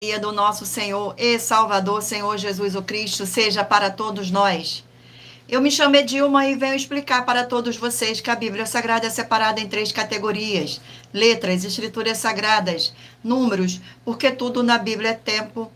Do nosso Senhor e Salvador, Senhor Jesus o Cristo, seja para todos nós. Eu me chamo Edilma e venho explicar para todos vocês que a Bíblia Sagrada é separada em 3 categorias: letras, escrituras sagradas, números, porque tudo na Bíblia é tempo,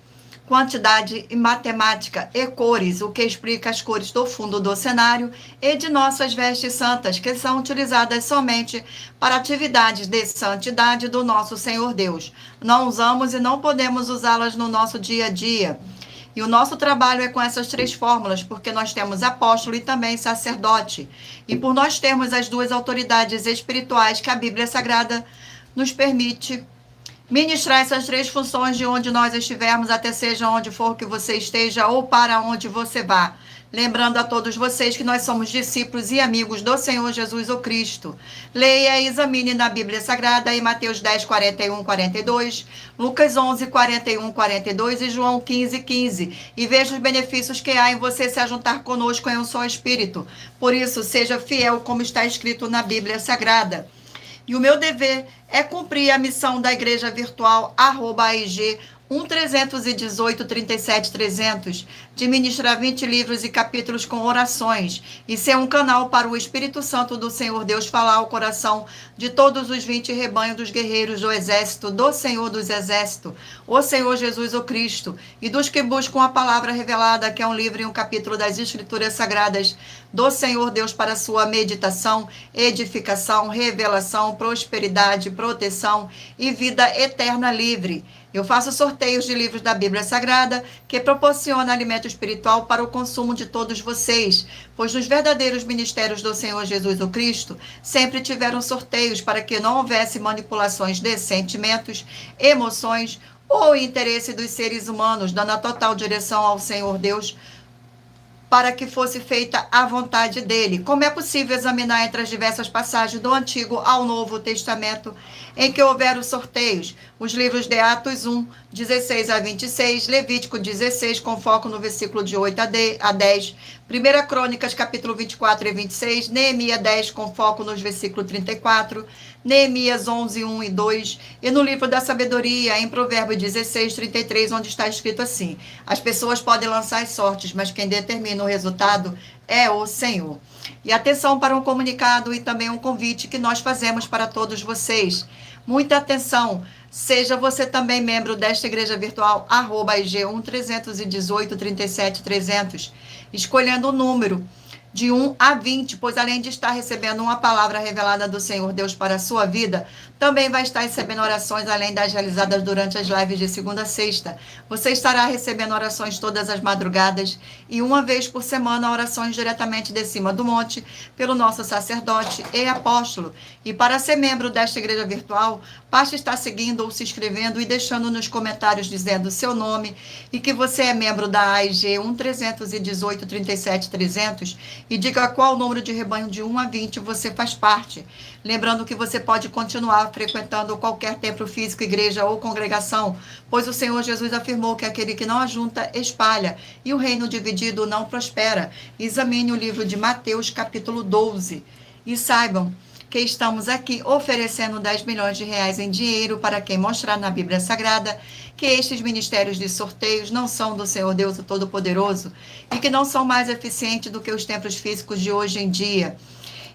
quantidade e matemática, e cores, o que explica as cores do fundo do cenário e de nossas vestes santas, que são utilizadas somente para atividades de santidade do nosso Senhor Deus. Não usamos e não podemos usá-las no nosso dia a dia. E o nosso trabalho é com essas 3 fórmulas, porque nós temos apóstolo e também sacerdote. E por nós termos as 2 autoridades espirituais que a Bíblia Sagrada nos permite ministrar essas 3 funções de onde nós estivermos, até seja onde for que você esteja ou para onde você vá. Lembrando a todos vocês que nós somos discípulos e amigos do Senhor Jesus o Cristo. Leia e examine na Bíblia Sagrada em Mateus 10, 41, 42, Lucas 11, 41, 42 e João 15, 15. E veja os benefícios que há em você se ajuntar conosco em um só Espírito. Por isso, seja fiel como está escrito na Bíblia Sagrada. E o meu dever é cumprir a missão da Igreja Virtual @AIG 1318 37 300, de ministrar 20 livros e capítulos com orações e ser um canal para o Espírito Santo do Senhor Deus falar ao coração de todos os 20 rebanhos dos guerreiros do exército do Senhor dos Exércitos, o Senhor Jesus o Cristo, e dos que buscam a palavra revelada, que é um livro e um capítulo das Escrituras Sagradas do Senhor Deus para sua meditação, edificação, revelação, prosperidade, proteção e vida eterna livre. Eu faço sorteios de livros da Bíblia Sagrada que proporciona alimento espiritual para o consumo de todos vocês, pois nos verdadeiros ministérios do Senhor Jesus o Cristo sempre tiveram sorteios para que não houvesse manipulações de sentimentos, emoções ou interesse dos seres humanos, dando a total direção ao Senhor Deus para que fosse feita a vontade dele. Como é possível examinar entre as diversas passagens do Antigo ao Novo Testamento em que houveram sorteios? Os livros de Atos 1, 16 a 26, Levítico 16, com foco no versículo de 8 a 10, 1 Crônicas, capítulo 24 e 26, Neemias 10, com foco nos versículos 34, Neemias 11, 1 e 2, e no livro da sabedoria, em Provérbios 16, 33, onde está escrito assim: as pessoas podem lançar as sortes, mas quem determina o resultado é o Senhor. E atenção para um comunicado e também um convite que nós fazemos para todos vocês. Muita atenção, seja você também membro desta igreja virtual, @IG 1318 37 300, escolhendo o número de 1 a 20, pois além de estar recebendo uma palavra revelada do Senhor Deus para a sua vida, também vai estar recebendo orações além das realizadas durante as lives de segunda a sexta. Você estará recebendo orações todas as madrugadas e uma vez por semana orações diretamente de cima do monte pelo nosso sacerdote e apóstolo. E para ser membro desta igreja virtual, basta estar seguindo ou se inscrevendo e deixando nos comentários dizendo o seu nome e que você é membro da AIG 1318 37 300 e diga qual número de rebanho de 1 a 20 você faz parte. Lembrando que você pode continuar frequentando qualquer templo físico, igreja ou congregação, pois o Senhor Jesus afirmou que aquele que não ajunta, espalha, e o reino dividido não prospera. Examine o livro de Mateus, capítulo 12, e saibam que estamos aqui oferecendo 10 milhões de reais em dinheiro para quem mostrar na Bíblia Sagrada que estes ministérios de sorteios não são do Senhor Deus Todo-Poderoso e que não são mais eficientes do que os templos físicos de hoje em dia.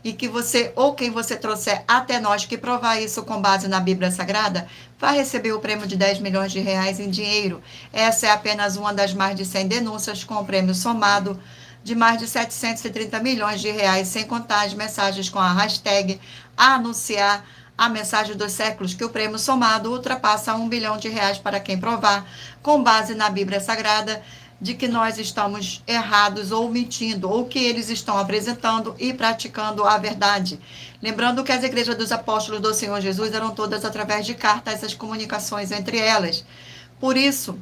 E que você, ou quem você trouxer até nós que provar isso com base na Bíblia Sagrada, vai receber o prêmio de 10 milhões de reais em dinheiro. Essa é apenas uma das mais de 100 denúncias, com o prêmio somado de mais de 730 milhões de reais, sem contar as mensagens com a hashtag anunciar a mensagem dos séculos, que o prêmio somado ultrapassa 1 bilhão de reais para quem provar, com base na Bíblia Sagrada, de que nós estamos errados ou mentindo, ou que eles estão apresentando e praticando a verdade. Lembrando que as igrejas dos apóstolos do Senhor Jesus eram todas através de cartas, as comunicações entre elas. Por isso,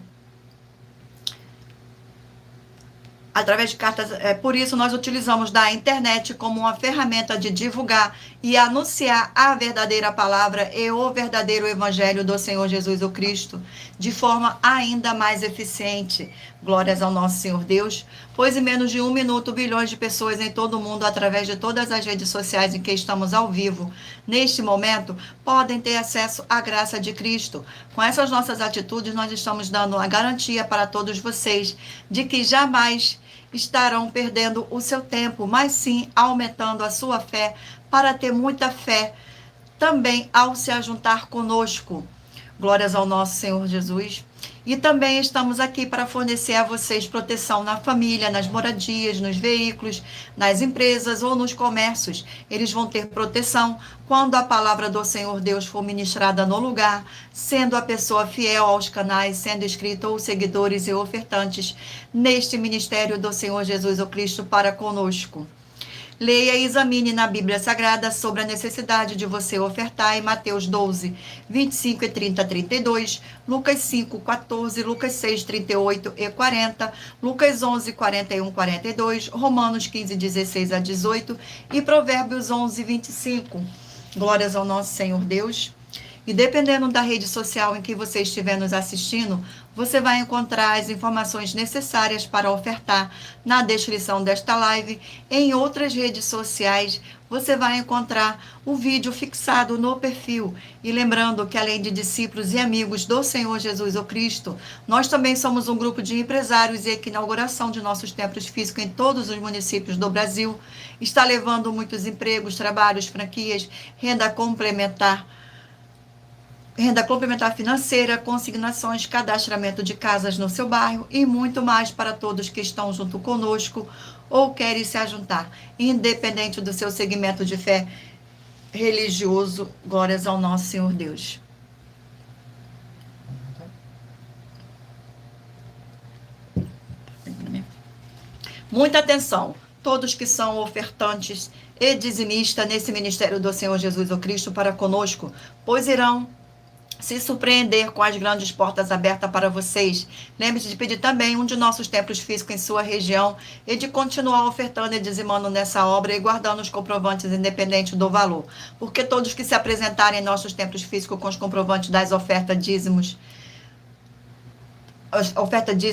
através de cartas, por isso nós utilizamos da internet como uma ferramenta de divulgar e anunciar a verdadeira palavra e o verdadeiro evangelho do Senhor Jesus o Cristo de forma ainda mais eficiente. Glórias ao nosso Senhor Deus, pois em menos de 1 minuto, bilhões de pessoas em todo o mundo, através de todas as redes sociais em que estamos ao vivo, neste momento, podem ter acesso à graça de Cristo. Com essas nossas atitudes, nós estamos dando a garantia para todos vocês de que jamais estarão perdendo o seu tempo, mas sim aumentando a sua fé, para ter muita fé também ao se ajuntar conosco. Glórias ao nosso Senhor Jesus. E também estamos aqui para fornecer a vocês proteção na família, nas moradias, nos veículos, nas empresas ou nos comércios. Eles vão ter proteção quando a palavra do Senhor Deus for ministrada no lugar, sendo a pessoa fiel aos canais, sendo inscrito ou seguidores e ofertantes neste ministério do Senhor Jesus o Cristo para conosco. Leia e examine na Bíblia Sagrada sobre a necessidade de você ofertar em Mateus 12, 25 e 30 a 32, Lucas 5, 14, Lucas 6, 38 e 40, Lucas 11, 41 e 42, Romanos 15, 16 a 18 e Provérbios 11, 25. Glórias ao nosso Senhor Deus. E dependendo da rede social em que você estiver nos assistindo, você vai encontrar as informações necessárias para ofertar na descrição desta live. Em outras redes sociais, você vai encontrar o vídeo fixado no perfil. E lembrando que, além de discípulos e amigos do Senhor Jesus o Cristo, nós também somos um grupo de empresários e que a inauguração de nossos templos físicos em todos os municípios do Brasil está levando muitos empregos, trabalhos, franquias, renda complementar financeira, consignações, cadastramento de casas no seu bairro e muito mais para todos que estão junto conosco ou querem se ajuntar, independente do seu segmento de fé religioso. Glórias ao nosso Senhor Deus. Muita atenção, todos que são ofertantes e dizimistas nesse ministério do Senhor Jesus o Cristo para conosco, pois irão se surpreender com as grandes portas abertas para vocês. Lembre-se de pedir também um de nossos templos físicos em sua região e de continuar ofertando e dizimando nessa obra e guardando os comprovantes independente do valor. Porque todos que se apresentarem em nossos templos físicos com os comprovantes das ofertas dízimos,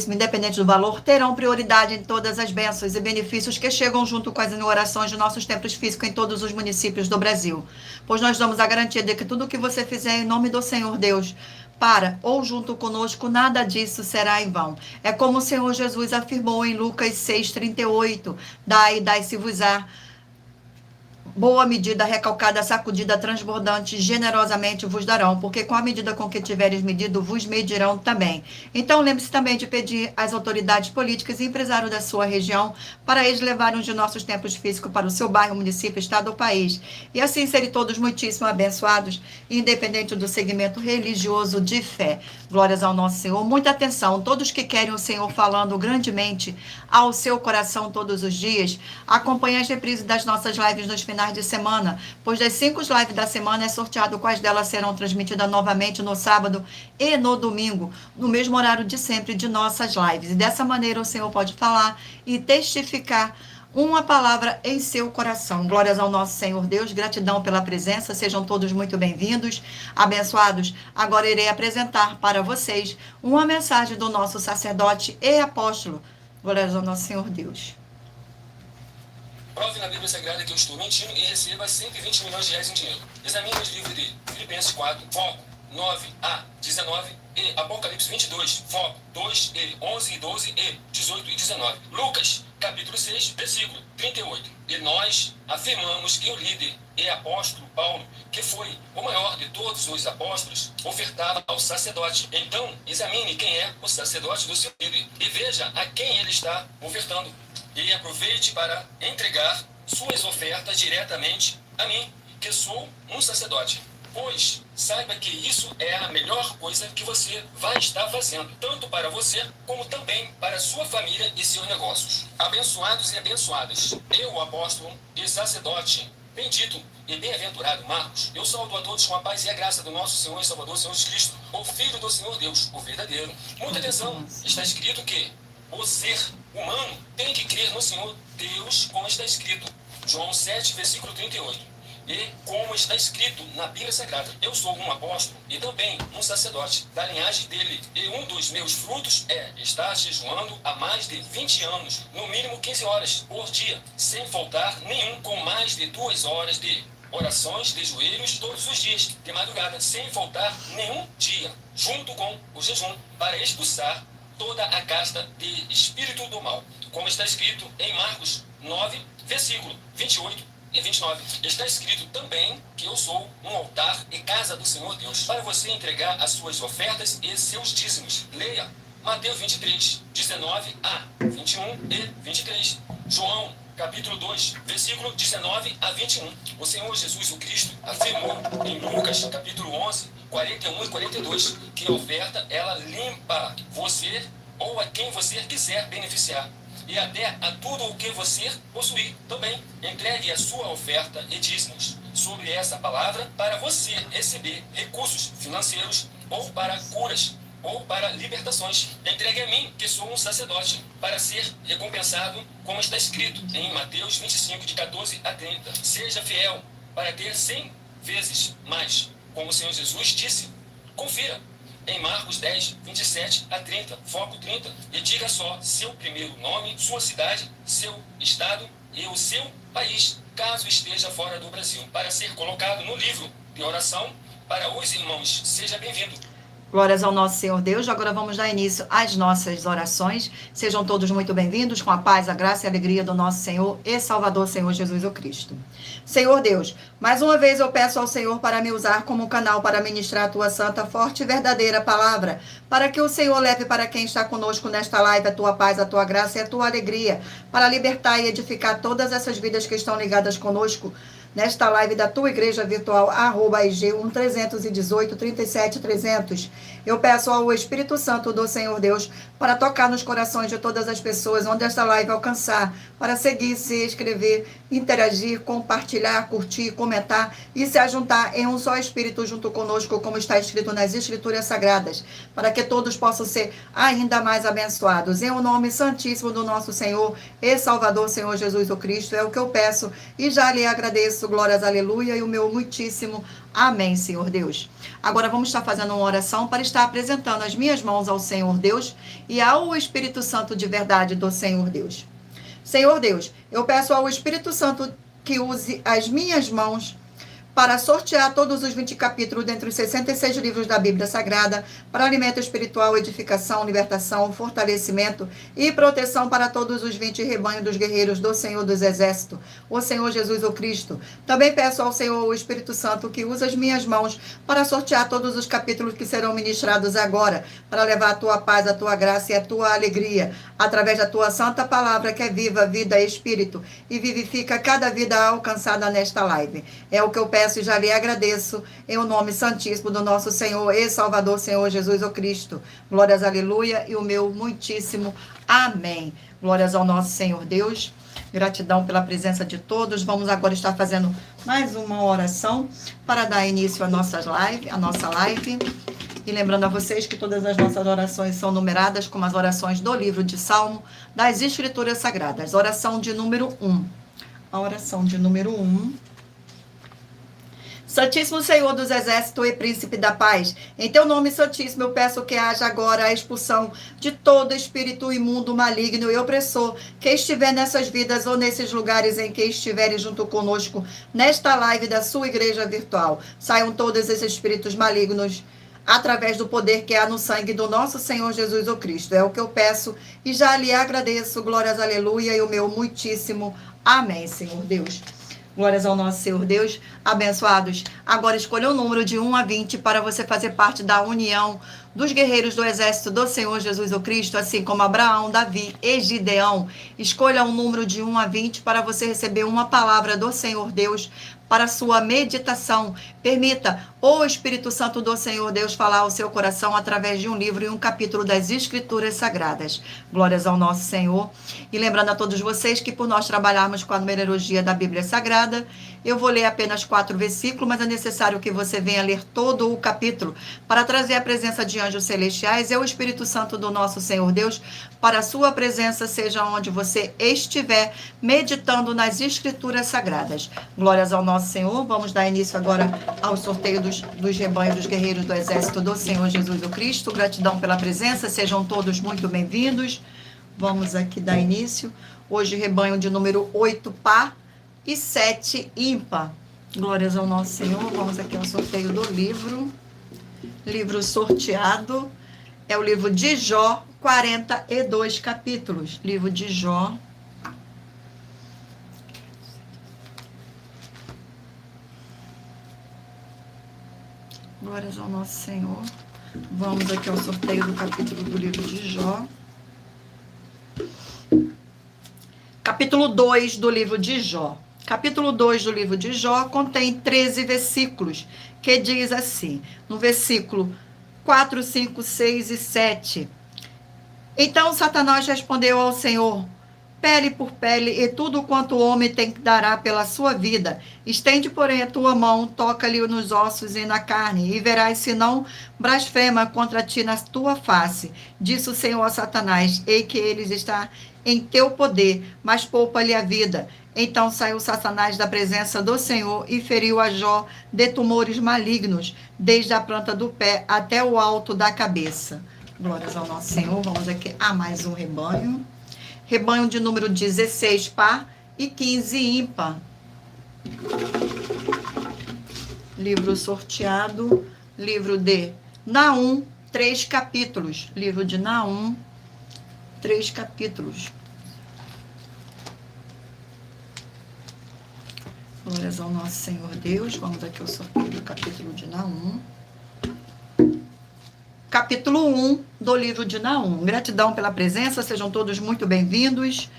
independente do valor, terão prioridade em todas as bênçãos e benefícios que chegam junto com as inaugurações de nossos templos físicos em todos os municípios do Brasil. Pois nós damos a garantia de que tudo o que você fizer em nome do Senhor Deus, para ou junto conosco, nada disso será em vão. É como o Senhor Jesus afirmou em Lucas 6,38, dai-se-vos-á. Boa medida, recalcada, sacudida, transbordante, generosamente vos darão, porque com a medida com que tiveres medido, vos medirão também. Então, lembre-se também de pedir às autoridades políticas e empresários da sua região para eles levarem um de nossos templos físicos para o seu bairro, município, estado ou país. E assim serem todos muitíssimo abençoados, independente do segmento religioso de fé. Glórias ao nosso Senhor. Muita atenção, todos que querem o Senhor falando grandemente ao seu coração todos os dias, acompanhem as reprises das nossas lives nos finais de semana, pois das 5 lives da semana é sorteado quais delas serão transmitidas novamente no sábado e no domingo, no mesmo horário de sempre de nossas lives. E dessa maneira o Senhor pode falar e testificar uma palavra em seu coração. Glórias ao nosso Senhor Deus, gratidão pela presença, sejam todos muito bem-vindos, abençoados. Agora irei apresentar para vocês uma mensagem do nosso sacerdote e apóstolo. Glórias ao nosso Senhor Deus. Prove na Bíblia Sagrada que eu estou mentindo e receba 120 milhões de reais em dinheiro. Examine os livros de Filipenses 4, foco 9 a 19 e Apocalipse 22, foco 2 e 11 e 12 e 18 e 19. Lucas, capítulo 6, versículo 38. E nós afirmamos que o líder e apóstolo Paulo, que foi o maior de todos os apóstolos, ofertava ao sacerdote. Então, examine quem é o sacerdote do seu líder e veja a quem ele está ofertando. E aproveite para entregar suas ofertas diretamente a mim, que sou um sacerdote. Pois saiba que isso é a melhor coisa que você vai estar fazendo, tanto para você, como também para sua família e seus negócios. Abençoados e abençoadas, eu, apóstolo e sacerdote, bendito e bem-aventurado Marcos, eu saúdo a todos com a paz e a graça do nosso Senhor e Salvador, Senhor Jesus Cristo, o Filho do Senhor Deus, o verdadeiro. Muita atenção, está escrito que o ser humano tem que crer no Senhor Deus, como está escrito. João 7, versículo 38. E como está escrito na Bíblia Sagrada, eu sou um apóstolo e também um sacerdote da linhagem dele. E um dos meus frutos é estar jejuando há mais de 20 anos, no mínimo 15 horas por dia, sem faltar nenhum, com mais de 2 horas de orações de joelhos todos os dias, de madrugada, sem faltar nenhum dia, junto com o jejum, para expulsar toda a casta de espírito do mal. Como está escrito em Marcos 9, versículo 28 e 29. Está escrito também que eu sou um altar e casa do Senhor Deus, para você entregar as suas ofertas e seus dízimos. Leia Mateus 23, 19 a 21 e 23. João, capítulo 2, versículo 19 a 21. O Senhor Jesus o Cristo afirmou em Lucas, capítulo 11, 41 e 42, que a oferta, ela limpa você ou a quem você quiser beneficiar. E até a tudo o que você possuir também. Entregue a sua oferta e dízimos sobre essa palavra para você receber recursos financeiros ou para curas ou para libertações. Entregue a mim, que sou um sacerdote, para ser recompensado, como está escrito em Mateus 25, de 14 a 30. Seja fiel para ter 100 vezes mais, como o Senhor Jesus disse. Confira em Marcos 10, 27 a 30, foco 30, e diga só seu primeiro nome, sua cidade, seu estado e o seu país, caso esteja fora do Brasil, para ser colocado no livro de oração para os irmãos. Seja bem-vindo. Glórias ao nosso Senhor Deus. Agora vamos dar início às nossas orações. Sejam todos muito bem-vindos, com a paz, a graça e a alegria do nosso Senhor e Salvador, Senhor Jesus o Cristo. Senhor Deus, mais uma vez eu peço ao Senhor para me usar como canal para ministrar a tua santa, forte e verdadeira palavra, para que o Senhor leve para quem está conosco nesta live a tua paz, a tua graça e a tua alegria, para libertar e edificar todas essas vidas que estão ligadas conosco nesta live da tua igreja virtual, @IG 1318 37 300. Eu peço ao Espírito Santo do Senhor Deus para tocar nos corações de todas as pessoas onde esta live alcançar, para seguir, se inscrever, interagir, compartilhar, curtir, comentar e se ajuntar em um só Espírito junto conosco, como está escrito nas Escrituras Sagradas, para que todos possam ser ainda mais abençoados. Em o nome santíssimo do nosso Senhor e Salvador, Senhor Jesus o Cristo, é o que eu peço e já lhe agradeço. Glórias, aleluia, e o meu muitíssimo amém, Senhor Deus. Agora vamos estar fazendo uma oração para estar apresentando as minhas mãos ao Senhor Deus e ao Espírito Santo de verdade do Senhor Deus. Senhor Deus, eu peço ao Espírito Santo que use as minhas mãos para sortear todos os 20 capítulos dentre os 66 livros da Bíblia Sagrada, para alimento espiritual, edificação, libertação, fortalecimento e proteção para todos os 20 rebanhos dos guerreiros do Senhor dos Exércitos, o Senhor Jesus o Cristo. Também peço ao Senhor, o Espírito Santo, que use as minhas mãos para sortear todos os capítulos que serão ministrados agora, para levar a tua paz, a tua graça e a tua alegria, através da tua santa palavra, que é viva, vida e espírito, e vivifica cada vida alcançada nesta live. É o que eu peço e já lhe agradeço, em o nome santíssimo do nosso Senhor e Salvador, Senhor Jesus o Cristo. Glórias, aleluia, e o meu muitíssimo amém. Glórias ao nosso Senhor Deus. Gratidão pela presença de todos. Vamos agora estar fazendo mais uma oração para dar início à nossa live. E lembrando a vocês que todas as nossas orações são numeradas como as orações do livro de Salmo das Escrituras Sagradas. Oração de número 1. A oração de número 1. Santíssimo Senhor dos Exércitos e Príncipe da Paz, em teu nome santíssimo eu peço que haja agora a expulsão de todo espírito imundo, maligno e opressor que estiver nessas vidas ou nesses lugares em que estiverem junto conosco nesta live da sua igreja virtual. Saiam todos esses espíritos malignos através do poder que há no sangue do nosso Senhor Jesus o Cristo. É o que eu peço e já lhe agradeço. Glórias, aleluia, e o meu muitíssimo amém, Senhor Deus. Glórias ao nosso Senhor Deus, abençoados. Agora escolha o número de 1 a 20 para você fazer parte da união dos guerreiros do exército do Senhor Jesus o Cristo, assim como Abraão, Davi e Gideão. Escolha um número de 1 a 20 para você receber uma palavra do Senhor Deus para a sua meditação. Permita o Espírito Santo do Senhor Deus falar ao seu coração através de um livro e um capítulo das Escrituras Sagradas. Glórias ao nosso Senhor. E lembrando a todos vocês que por nós trabalharmos com a numerologia da Bíblia Sagrada, eu vou ler apenas 4 versículos, mas é necessário que você venha ler todo o capítulo para trazer a presença de anjos celestiais e o Espírito Santo do nosso Senhor Deus, para a sua presença seja onde você estiver, meditando nas Escrituras Sagradas. Glórias ao nosso Senhor. Vamos dar início agora ao sorteio dos rebanhos dos guerreiros do Exército do Senhor Jesus o Cristo. Gratidão pela presença, sejam todos muito bem-vindos. Vamos aqui dar início. Hoje, rebanho de número 8 par e 7 ímpar. Glórias ao nosso Senhor. Vamos aqui ao sorteio do livro. Livro sorteado é o livro de Jó, 42 capítulos. Livro de Jó. Glórias ao nosso Senhor. Vamos aqui ao sorteio do capítulo do livro de Jó. Capítulo 2 do livro de Jó. Capítulo 2 do livro de Jó contém 13 versículos, que diz assim, no versículo 4, 5, 6 e 7. Então Satanás respondeu ao Senhor, pele por pele, e tudo quanto o homem tem que dará pela sua vida. Estende, porém, a tua mão, toca-lhe nos ossos e na carne, e verás se não blasfema contra ti na tua face. Disse o Senhor a Satanás, ei que eles está em teu poder, mas poupa-lhe a vida. Então saiu Satanás da presença do Senhor e feriu a Jó de tumores malignos, desde a planta do pé até o alto da cabeça. Glórias ao nosso Senhor. Vamos aqui a mais um rebanho. Rebanho de número 16 par e 15 ímpar. Livro sorteado. Livro de Naum, 3 capítulos. Livro de Naum, 3 capítulos. Glórias ao nosso Senhor Deus. Vamos aqui ao sorteio do capítulo de Naum. Capítulo 1 do livro de Naum. Gratidão pela presença, sejam todos muito bem-vindos.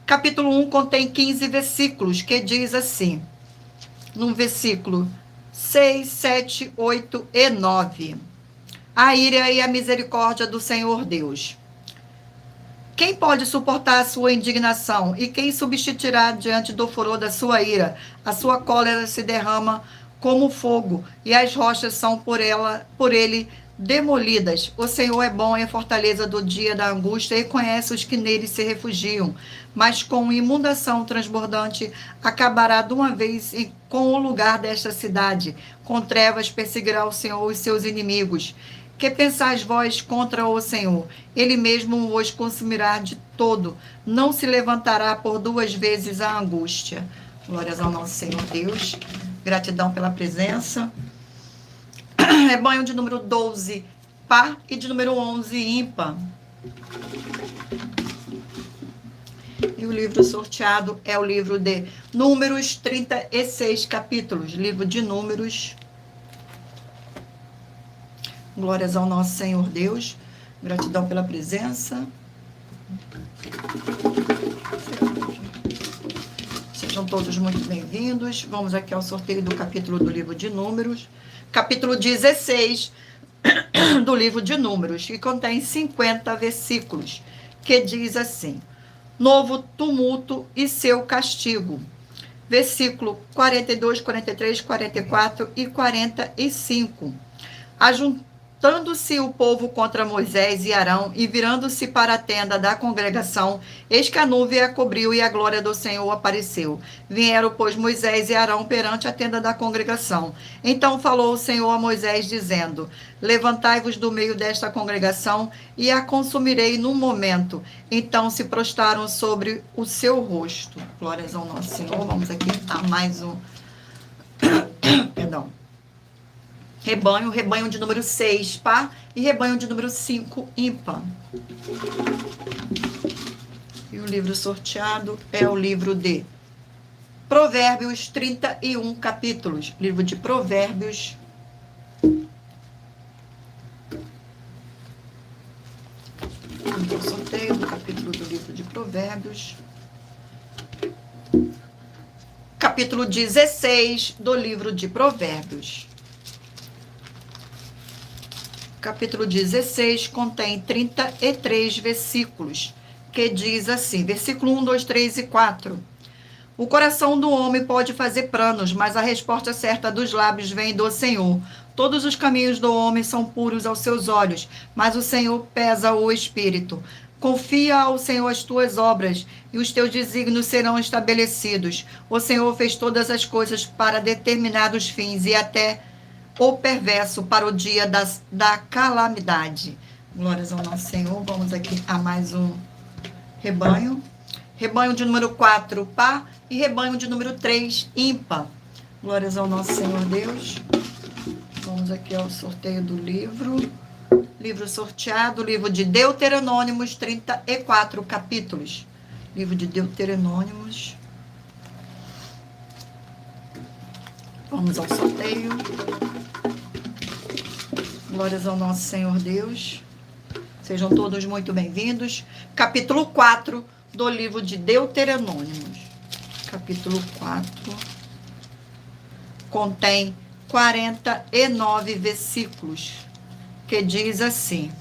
Capítulo 1 contém 15 versículos, que diz assim, no versículo 6, 7, 8 e 9. A ira e a misericórdia do Senhor Deus. Quem pode suportar a sua indignação? E quem subsistirá diante do furor da sua ira? A sua cólera se derrama como fogo, e as rochas são por ele demolidas. O Senhor é bom e a fortaleza do dia da angústia, e conhece os que nele se refugiam. Mas com inundação transbordante acabará de uma vez com o lugar desta cidade. Com trevas perseguirá o Senhor os seus inimigos. Que pensais vós contra o Senhor? Ele mesmo os consumirá de todo. Não se levantará por 2 vezes a angústia. Glórias ao nosso Senhor Deus. Gratidão pela presença. Rebanho de número 12 par e de número 11 ímpar. E o livro sorteado é o livro de Números, 36 capítulos. Livro de Números. Glórias ao nosso Senhor Deus. Gratidão pela presença. Sejam todos muito bem-vindos. Vamos aqui ao sorteio do capítulo do livro de Números. Capítulo 16 do livro de Números, que contém 50 versículos, que diz assim, novo tumulto e seu castigo. Versículo 42, 43, 44 e 45. Ajuntando-se o povo contra Moisés e Arão, e virando-se para a tenda da congregação, eis que a nuvem a cobriu e a glória do Senhor apareceu. Vieram, pois, Moisés e Arão perante a tenda da congregação. Então falou o Senhor a Moisés, dizendo, levantai-vos do meio desta congregação, e a consumirei num momento. Então se prostraram sobre o seu rosto. Glórias ao nosso Senhor. Vamos aqui a mais um... Perdão. Rebanho de número 6, par, e rebanho de número 5, ímpar. E o livro sorteado é o livro de Provérbios, 31 capítulos. Livro de Provérbios. Então, sorteio do capítulo do livro de Provérbios. Capítulo 16 do livro de Provérbios. Capítulo 16 contém 33 versículos, que diz assim, versículo 1, 2, 3 e 4. O coração do homem pode fazer planos, mas a resposta certa dos lábios vem do Senhor. Todos os caminhos do homem são puros aos seus olhos, mas o Senhor pesa o espírito. Confia ao Senhor as tuas obras, e os teus desígnios serão estabelecidos. O Senhor fez todas as coisas para determinados fins, e até o perverso para o dia da calamidade. Glórias ao nosso Senhor. Vamos aqui a mais um rebanho. Rebanho de número 4, par, e rebanho de número 3, ímpar. Glórias ao nosso Senhor Deus. Vamos aqui ao sorteio do livro. Livro sorteado, livro de Deuteronômicos, 34 capítulos. Livro de Deuteronômicos. Vamos ao sorteio. Glórias ao nosso Senhor Deus. Sejam todos muito bem-vindos. Capítulo 4 do livro de Deuteronômicos. Capítulo 4 contém 49 versículos, que diz assim: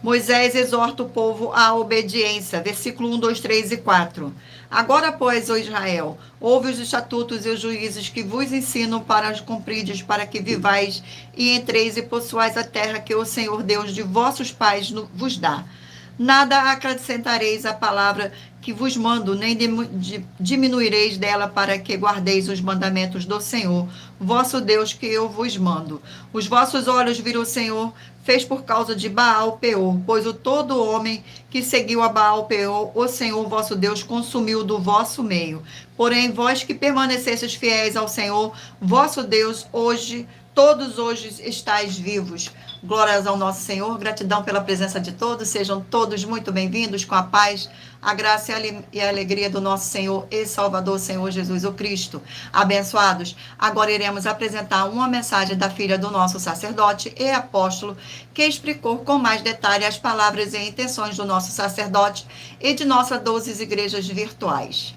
Moisés exorta o povo à obediência, versículo 1, 2, 3 e 4. Agora, pois, ó Israel, ouve os estatutos e os juízos que vos ensino para os cumprides, para que vivais e entreis e possuais a terra que o Senhor Deus de vossos pais vos dá. Nada acrescentareis à palavra que vos mando, nem diminuireis dela, para que guardeis os mandamentos do Senhor, vosso Deus, que eu vos mando. Os vossos olhos viram o Senhor, fez por causa de Baal-peor, pois o todo homem que seguiu a Baal-peor, o Senhor vosso Deus consumiu do vosso meio. Porém, vós que permanecestes fiéis ao Senhor, vosso Deus, todos hoje estáis vivos. Glórias ao nosso Senhor, gratidão pela presença de todos, sejam todos muito bem-vindos, com a paz, a graça e a alegria do nosso Senhor e Salvador, Senhor Jesus o Cristo. Abençoados, agora iremos apresentar uma mensagem da filha do nosso sacerdote e apóstolo, que explicou com mais detalhe as palavras e intenções do nosso sacerdote e de nossas 12 igrejas virtuais.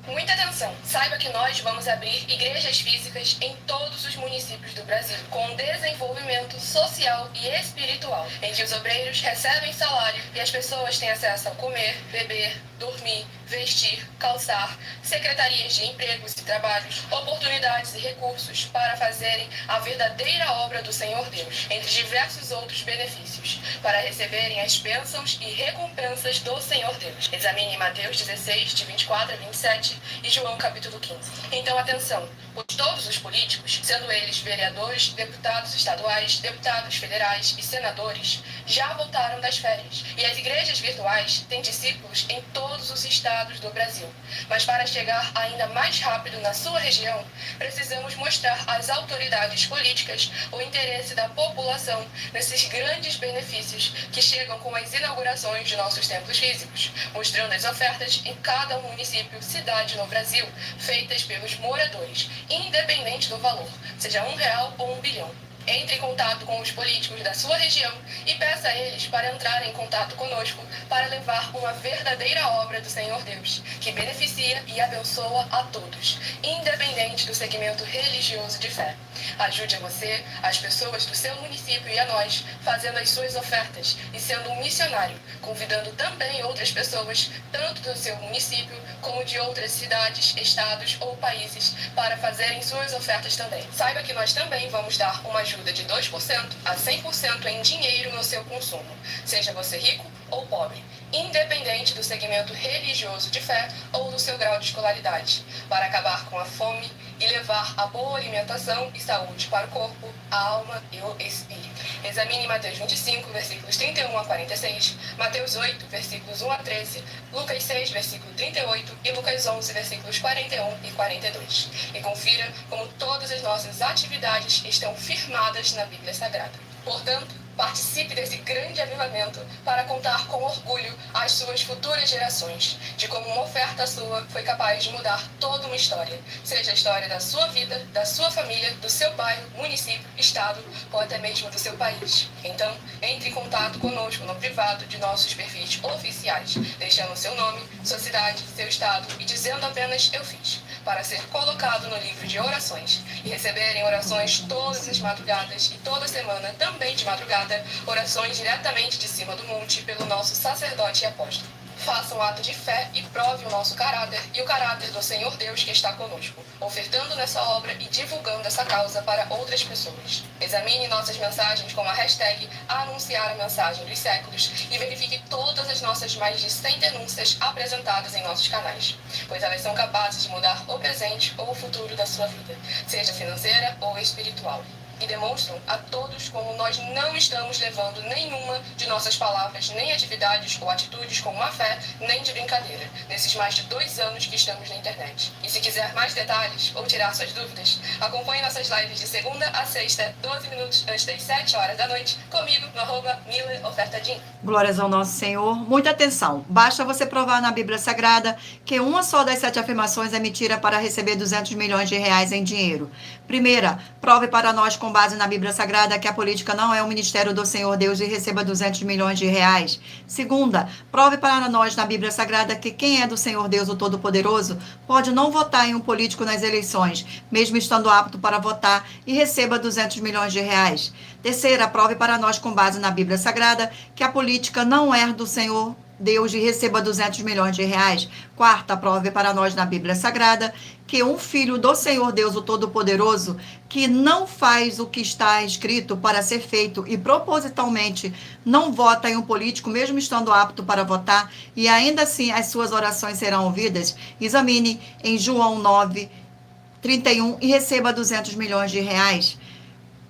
Muita atenção! Saiba que nós vamos abrir igrejas físicas em todos os municípios do Brasil, com desenvolvimento social e espiritual, em que os obreiros recebem salário e as pessoas têm acesso a comer, beber, dormir, vestir, calçar, secretarias de empregos e trabalhos, oportunidades e recursos para fazerem a verdadeira obra do Senhor Deus, entre diversos outros benefícios, para receberem as bênçãos e recompensas do Senhor Deus. Examine Mateus 16, de 24 a 27 e João capítulo 15. Então, atenção, pois todos os políticos, sendo eles vereadores, deputados estaduais, deputados federais e senadores, já voltaram das férias, e as igrejas virtuais têm discípulos em todos os estados do Brasil. Mas para chegar ainda mais rápido na sua região, precisamos mostrar às autoridades políticas o interesse da população nesses grandes benefícios que chegam com as inaugurações de nossos templos físicos, mostrando as ofertas em cada município, cidade no Brasil, feitas pelos moradores, independente do valor, seja R$1 ou 1 bilhão. Entre em contato com os políticos da sua região e peça a eles para entrarem em contato conosco para levar uma verdadeira obra do Senhor Deus, que beneficia e abençoa a todos, independente do segmento religioso de fé. Ajude você, as pessoas do seu município e a nós, fazendo as suas ofertas e sendo um missionário, convidando também outras pessoas, tanto do seu município como de outras cidades, estados ou países, para fazerem suas ofertas também. Saiba que nós também vamos dar uma ajuda de 2% a 100% em dinheiro no seu consumo, seja você rico ou pobre, independente do segmento religioso de fé ou do seu grau de escolaridade, para acabar com a fome e levar a boa alimentação e saúde para o corpo, a alma e o espírito. Examine Mateus 25, versículos 31 a 46, Mateus 8, versículos 1 a 13, Lucas 6, versículo 38 e Lucas 11, versículos 41 e 42. E confira como todas as nossas atividades estão firmadas na Bíblia Sagrada. Portanto, participe desse grande avivamento para contar com orgulho às suas futuras gerações de como uma oferta sua foi capaz de mudar toda uma história, seja a história da sua vida, da sua família, do seu bairro, município, estado ou até mesmo do seu país. Então, entre em contato conosco no privado de nossos perfis oficiais, deixando seu nome, sua cidade, seu estado e dizendo apenas "eu fiz", para ser colocado no livro de orações e receberem orações todas as madrugadas e toda semana, também de madrugada, orações diretamente de cima do monte pelo nosso sacerdote e apóstolo. faça um ato de fé e prove o nosso caráter e o caráter do Senhor Deus que está conosco, ofertando nessa obra e divulgando essa causa para outras pessoas. Examine nossas mensagens com a hashtag Anunciar a Mensagem dos Séculos e verifique todas as nossas mais de 100 denúncias apresentadas em nossos canais, pois elas são capazes de mudar o presente ou o futuro da sua vida, seja financeira ou espiritual. E demonstram a todos como nós não estamos levando nenhuma de nossas palavras, nem atividades ou atitudes com má fé, nem de brincadeira, nesses mais de 2 anos que estamos na internet. E se quiser mais detalhes ou tirar suas dúvidas, acompanhe nossas lives de segunda a sexta, 12 minutos antes das 7 horas da noite, comigo no @MileOfertaDin. Glórias ao nosso Senhor. Muita atenção. Basta você provar na Bíblia Sagrada que uma só das 7 afirmações é mentira para receber 200 milhões de reais em dinheiro. Primeira, prove para nós com base na Bíblia Sagrada que a política não é o ministério do Senhor Deus e receba 200 milhões de reais. Segunda, prove para nós na Bíblia Sagrada que quem é do Senhor Deus, o Todo-Poderoso, pode não votar em um político nas eleições, mesmo estando apto para votar, e receba 200 milhões de reais. Terceira, prove para nós com base na Bíblia Sagrada que a política não é do Senhor Deus e receba 200 milhões de reais. Quarta, prove para nós na Bíblia Sagrada que um filho do Senhor Deus, o Todo-Poderoso, que não faz o que está escrito para ser feito e propositalmente não vota em um político, mesmo estando apto para votar, e ainda assim as suas orações serão ouvidas. Examine em João 9:31 e receba 200 milhões de reais.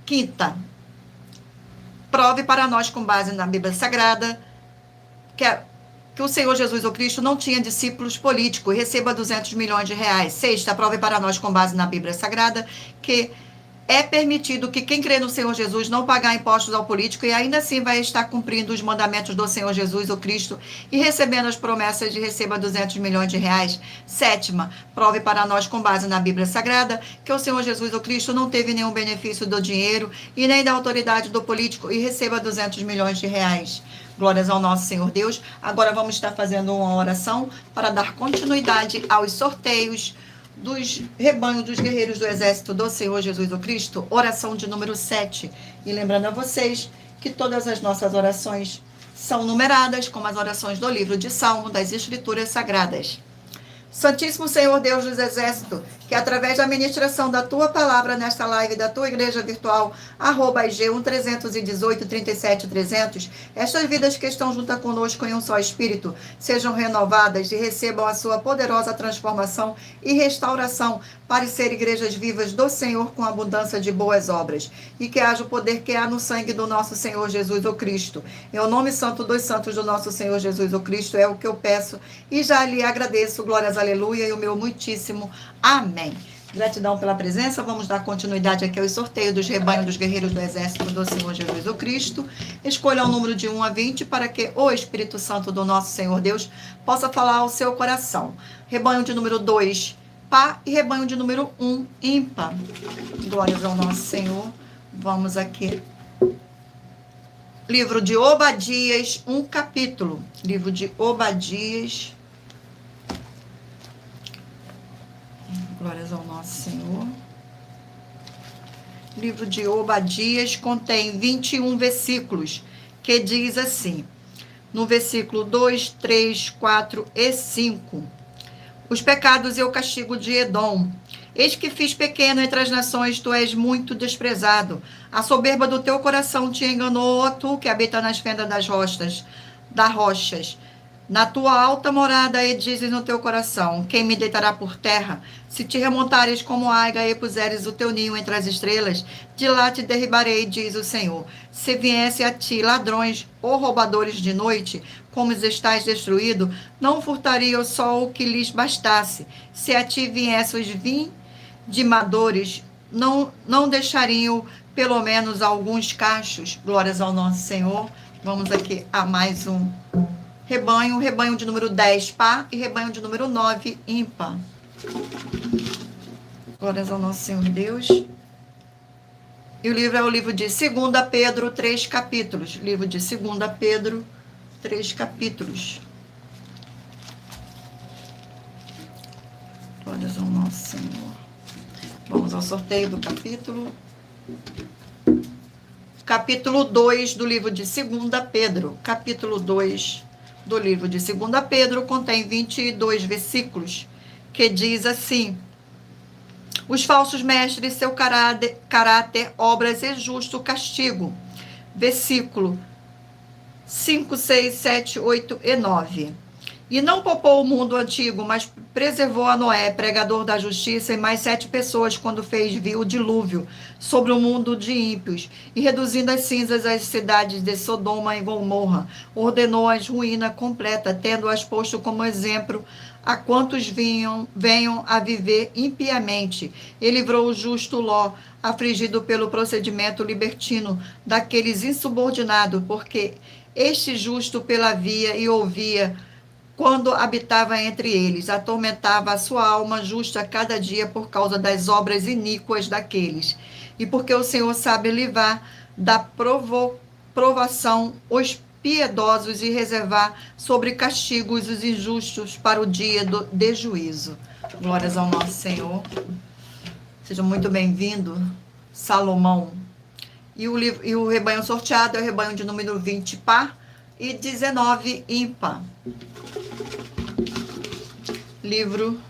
Quinta, prove para nós com base na Bíblia Sagrada que o Senhor Jesus o Cristo não tinha discípulos políticos, receba 200 milhões de reais. Sexta, prove para nós com base na Bíblia Sagrada que é permitido que quem crê no Senhor Jesus não pagar impostos ao político e ainda assim vai estar cumprindo os mandamentos do Senhor Jesus o Cristo e recebendo as promessas de receba 200 milhões de reais. Sétima, prove para nós com base na Bíblia Sagrada que o Senhor Jesus o Cristo não teve nenhum benefício do dinheiro e nem da autoridade do político e receba 200 milhões de reais. Glórias ao nosso Senhor Deus. Agora vamos estar fazendo uma oração para dar continuidade aos sorteios dos rebanhos dos guerreiros do exército do Senhor Jesus o Cristo. Oração de número 7. E lembrando a vocês que todas as nossas orações são numeradas, como as orações do livro de Salmo das Escrituras Sagradas. Santíssimo Senhor Deus dos Exércitos, que através da ministração da Tua palavra nesta live da Tua igreja virtual, @IG1-318-37-300, estas vidas que estão juntas conosco em um só Espírito, sejam renovadas e recebam a Sua poderosa transformação e restauração para ser igrejas vivas do Senhor com abundância de boas obras. E que haja o poder que há no sangue do nosso Senhor Jesus o Cristo. Em o nome santo dos santos do nosso Senhor Jesus o Cristo, é o que eu peço e já lhe agradeço. Glórias, aleluia, e o meu muitíssimo amém. Gratidão pela presença. Vamos dar continuidade aqui ao sorteio dos rebanhos dos guerreiros do exército do Senhor Jesus o Cristo. Escolha o número de 1 a 20 para que o Espírito Santo do nosso Senhor Deus possa falar ao seu coração. Rebanho de número 2, pá, e rebanho de número 1, ímpar. Glórias ao nosso Senhor. Vamos aqui. Livro de Obadias, um capítulo. Livro de Obadias. Glórias ao nosso Senhor. Livro de Obadias contém 21 versículos, que diz assim, no versículo 2, 3, 4 e 5. Os pecados e o castigo de Edom. Eis que fiz pequeno entre as nações, tu és muito desprezado. A soberba do teu coração te enganou, ó tu que habita nas fendas das rochas. Na tua alta morada, e dizes no teu coração, quem me deitará por terra? Se te remontares como aiga e puseres o teu ninho entre as estrelas, de lá te derribarei, diz o Senhor. Se viesse a ti ladrões ou roubadores de noite, como estás destruído, não furtaria só o que lhes bastasse. Se a ti viessem os vindimadores, não deixariam pelo menos alguns cachos. Glórias ao nosso Senhor. Vamos aqui a mais um rebanho de número 10, pá, e rebanho de número 9, ímpar. Glórias ao nosso Senhor Deus. E o livro é o livro de 2 Pedro, 3 capítulos. Livro de 2 Pedro, 3 capítulos. Glórias ao nosso Senhor. Vamos ao sorteio do capítulo. Capítulo 2 do livro de 2 Pedro. Capítulo 2 do livro de 2 Pedro contém 22 versículos, que diz assim: os falsos mestres, seu caráter, obras e justo castigo. Versículo 5, 6, 7, 8 e 9. E não poupou o mundo antigo, mas preservou a Noé, pregador da justiça, e mais 7 pessoas, quando fez vir o dilúvio sobre o mundo de ímpios, e reduzindo as cinzas as cidades de Sodoma e Gomorra, ordenou-as ruína completa, tendo-as posto como exemplo a quantos venham a viver impiamente. E livrou o justo Ló, afligido pelo procedimento libertino daqueles insubordinados, porque este justo pela via e ouvia, quando habitava entre eles, atormentava a sua alma justa cada dia por causa das obras iníquas daqueles. E porque o Senhor sabe livrar da provação os piedosos e reservar sobre castigos os injustos para o dia de juízo. Glórias ao nosso Senhor. Seja muito bem-vindo, Salomão. E o rebanho sorteado é o rebanho de número 20 par e 19 ímpar. Livro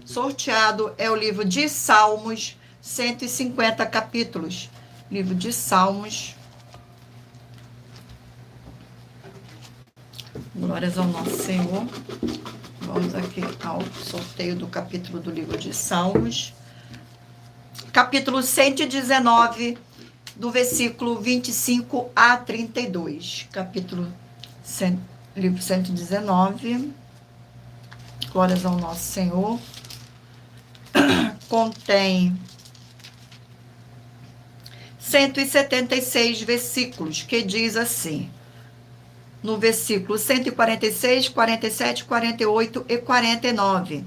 sorteado é o livro de Salmos, 150 capítulos. Livro de Salmos. Glórias ao nosso Senhor. Vamos aqui ao sorteio do capítulo do livro de Salmos. Capítulo 119, do versículo 25 a 32. Livro 119. Glórias ao nosso Senhor. Contém 176 versículos, que diz assim, no versículo 146, 47, 48 e 49.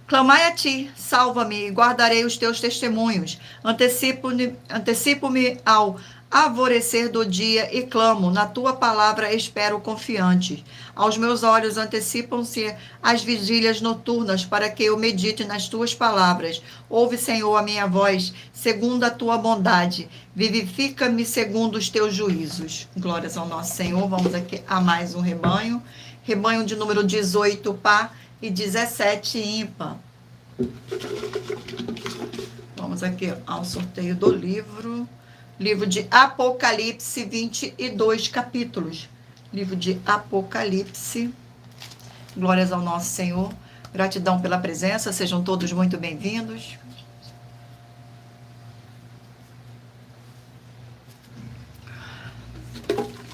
Clamai a ti, salva-me, e guardarei os teus testemunhos. Antecipo-me ao alvorecer do dia e clamo, na tua palavra espero confiante. Aos meus olhos antecipam-se as vigílias noturnas, para que eu medite nas tuas palavras. Ouve, Senhor, a minha voz, segundo a tua bondade. Vivifica-me segundo os teus juízos. Glórias ao nosso Senhor. Vamos aqui a mais um rebanho. Rebanho de número 18 par e 17 ímpar. Vamos aqui ao sorteio do livro. Livro de Apocalipse, 22 capítulos. Livro de Apocalipse. Glórias ao nosso Senhor. Gratidão pela presença. Sejam todos muito bem-vindos.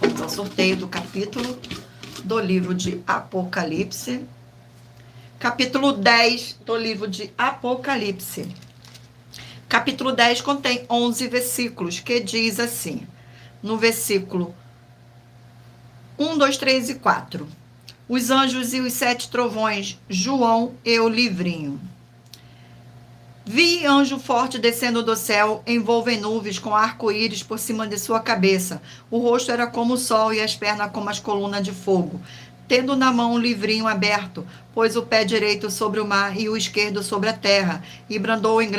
Vamos ao sorteio do capítulo do livro de Apocalipse. Capítulo 10 do livro de Apocalipse. Capítulo 10 contém 11 versículos, que diz assim, no versículo 1, 2, 3 e 4. Os anjos e os 7 trovões, João e o livrinho. Vi anjo forte descendo do céu, envolto em nuvens, com arco-íris por cima de sua cabeça. O rosto era como o sol e as pernas como as colunas de fogo. Tendo na mão um livrinho aberto, pôs o pé direito sobre o mar e o esquerdo sobre a terra, e bradou em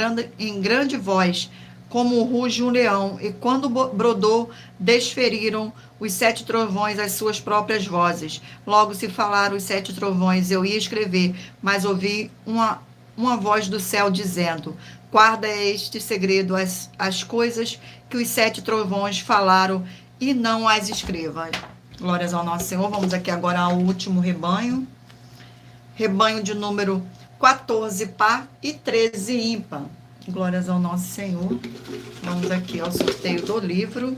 grande voz, como ruge um leão, e quando bradou, desferiram os 7 trovões as suas próprias vozes. Logo se falaram os 7 trovões, eu ia escrever, mas ouvi uma voz do céu dizendo, guarda este segredo, as coisas que os 7 trovões falaram, e não as escreva. Glórias ao nosso Senhor. Vamos aqui agora ao último rebanho. Rebanho de número 14 par e 13 ímpar. Glórias ao nosso Senhor. Vamos aqui ao sorteio do livro.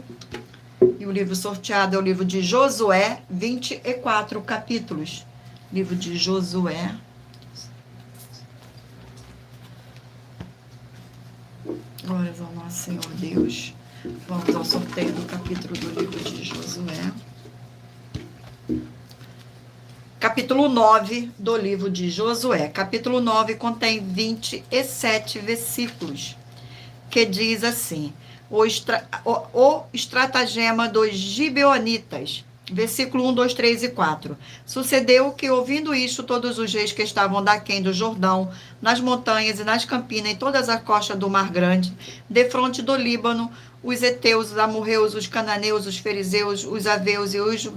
E o livro sorteado é o livro de Josué, 24 capítulos. Livro de Josué. Glórias ao nosso Senhor Deus. Vamos ao sorteio do capítulo do livro de Josué. Capítulo 9 do livro de Josué. Capítulo 9 contém 27 versículos, que diz assim, o estratagema dos gibeonitas. Versículo 1, 2, 3 e 4. Sucedeu que, ouvindo isto, todos os reis que estavam daquém do Jordão, nas montanhas e nas campinas, em todas as costas do Mar Grande, defronte do Líbano, os heteus, os amorreus, os cananeus, os fariseus, os aveus e os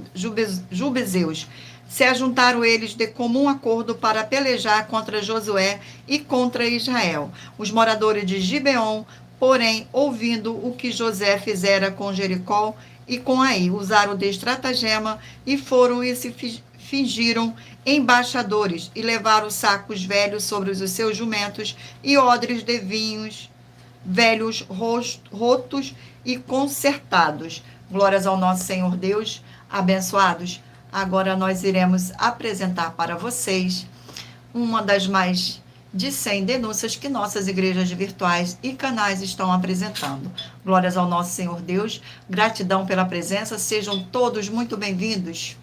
jubezeus. Se ajuntaram eles de comum acordo para pelejar contra Josué e contra Israel. Os moradores de Gibeon, porém, ouvindo o que José fizera com Jericó e com Ai, usaram de estratagema e foram e se fingiram embaixadores e levaram sacos velhos sobre os seus jumentos e odres de vinhos velhos, rotos e consertados. Glórias ao nosso Senhor Deus, abençoados. Agora nós iremos apresentar para vocês uma das mais de 100 denúncias que nossas igrejas virtuais e canais estão apresentando. Glórias ao nosso Senhor Deus, gratidão pela presença, sejam todos muito bem-vindos.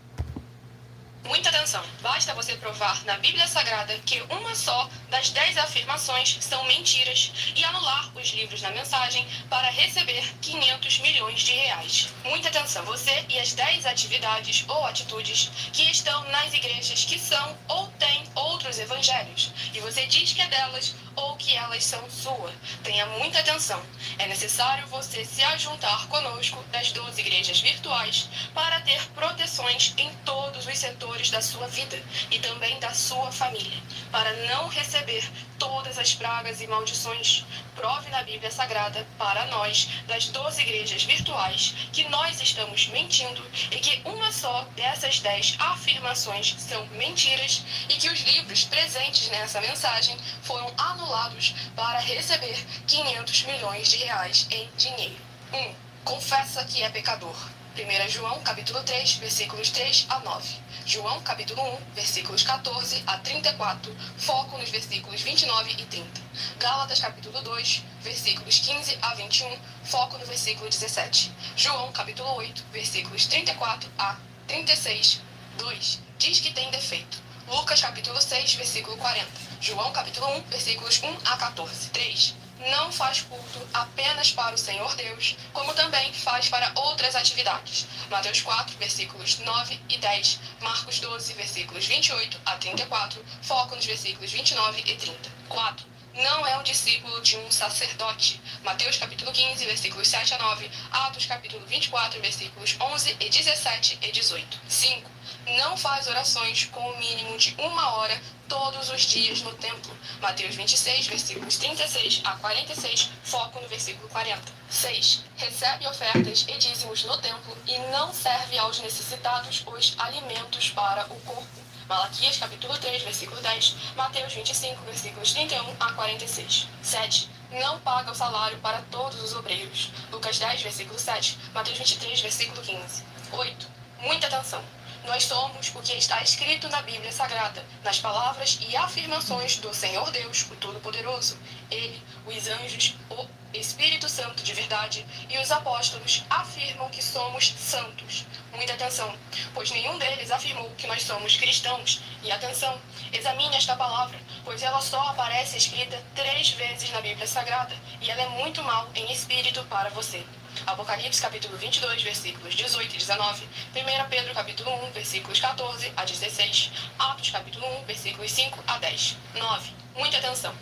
Muita atenção! Basta você provar na Bíblia Sagrada que uma só das 10 afirmações são mentiras e anular os livros na mensagem para receber 500 milhões de reais. Muita atenção! Você e as 10 atividades ou atitudes que estão nas igrejas que são ou têm outros evangelhos e você diz que é delas ou que elas são sua. Tenha muita atenção. É necessário você se ajuntar conosco das 12 igrejas virtuais para ter proteções em todos os setores da sua vida e também da sua família, para não receber todas as pragas e maldições. Prove na Bíblia Sagrada para nós, das 12 igrejas virtuais, que nós estamos mentindo e que uma só dessas 10 afirmações são mentiras e que os livros presentes nessa mensagem foram anulados para receber 500 milhões de reais em dinheiro. 1. Confessa que é pecador. 1 João, capítulo 3, versículos 3 a 9. João, capítulo 1, versículos 14 a 34, foco nos versículos 29 e 30. Gálatas, capítulo 2, versículos 15 a 21, foco no versículo 17. João, capítulo 8, versículos 34 a 36, 2. Diz que tem defeito. Lucas, capítulo 6, versículo 40. João, capítulo 1, versículos 1 a 14. 3. Não faz culto apenas para o Senhor Deus, como também faz para outras atividades. Mateus 4, versículos 9 e 10, Marcos 12, versículos 28 a 34, foco nos versículos 29 e 30. 4. Não é um discípulo de um sacerdote. Mateus capítulo 15, versículos 7 a 9, Atos capítulo 24, versículos 11 e 17 e 18. 5. Não faz orações com o mínimo de 1 hora todos os dias no templo. Mateus 26, versículos 36 a 46, foco no versículo 40. 6. Recebe ofertas e dízimos no templo e não serve aos necessitados os alimentos para o corpo. Malaquias capítulo 3, versículo 10, Mateus 25, versículos 31 a 46. 7. Não paga o salário para todos os obreiros. Lucas 10, versículo 7, Mateus 23, versículo 15. 8. Muita atenção! Nós somos o que está escrito na Bíblia Sagrada, nas palavras e afirmações do Senhor Deus, o Todo-Poderoso. Ele, os anjos, o Espírito Santo de verdade e os apóstolos afirmam que somos santos. Muita atenção, pois nenhum deles afirmou que nós somos cristãos. E atenção, examine esta palavra, pois ela só aparece escrita 3 vezes na Bíblia Sagrada e ela é muito mal em espírito para você. Apocalipse capítulo 22, versículos 18 e 19, 1 Pedro capítulo 1, versículos 14 a 16, Atos capítulo 1, versículos 5 a 10. 9. Muita atenção!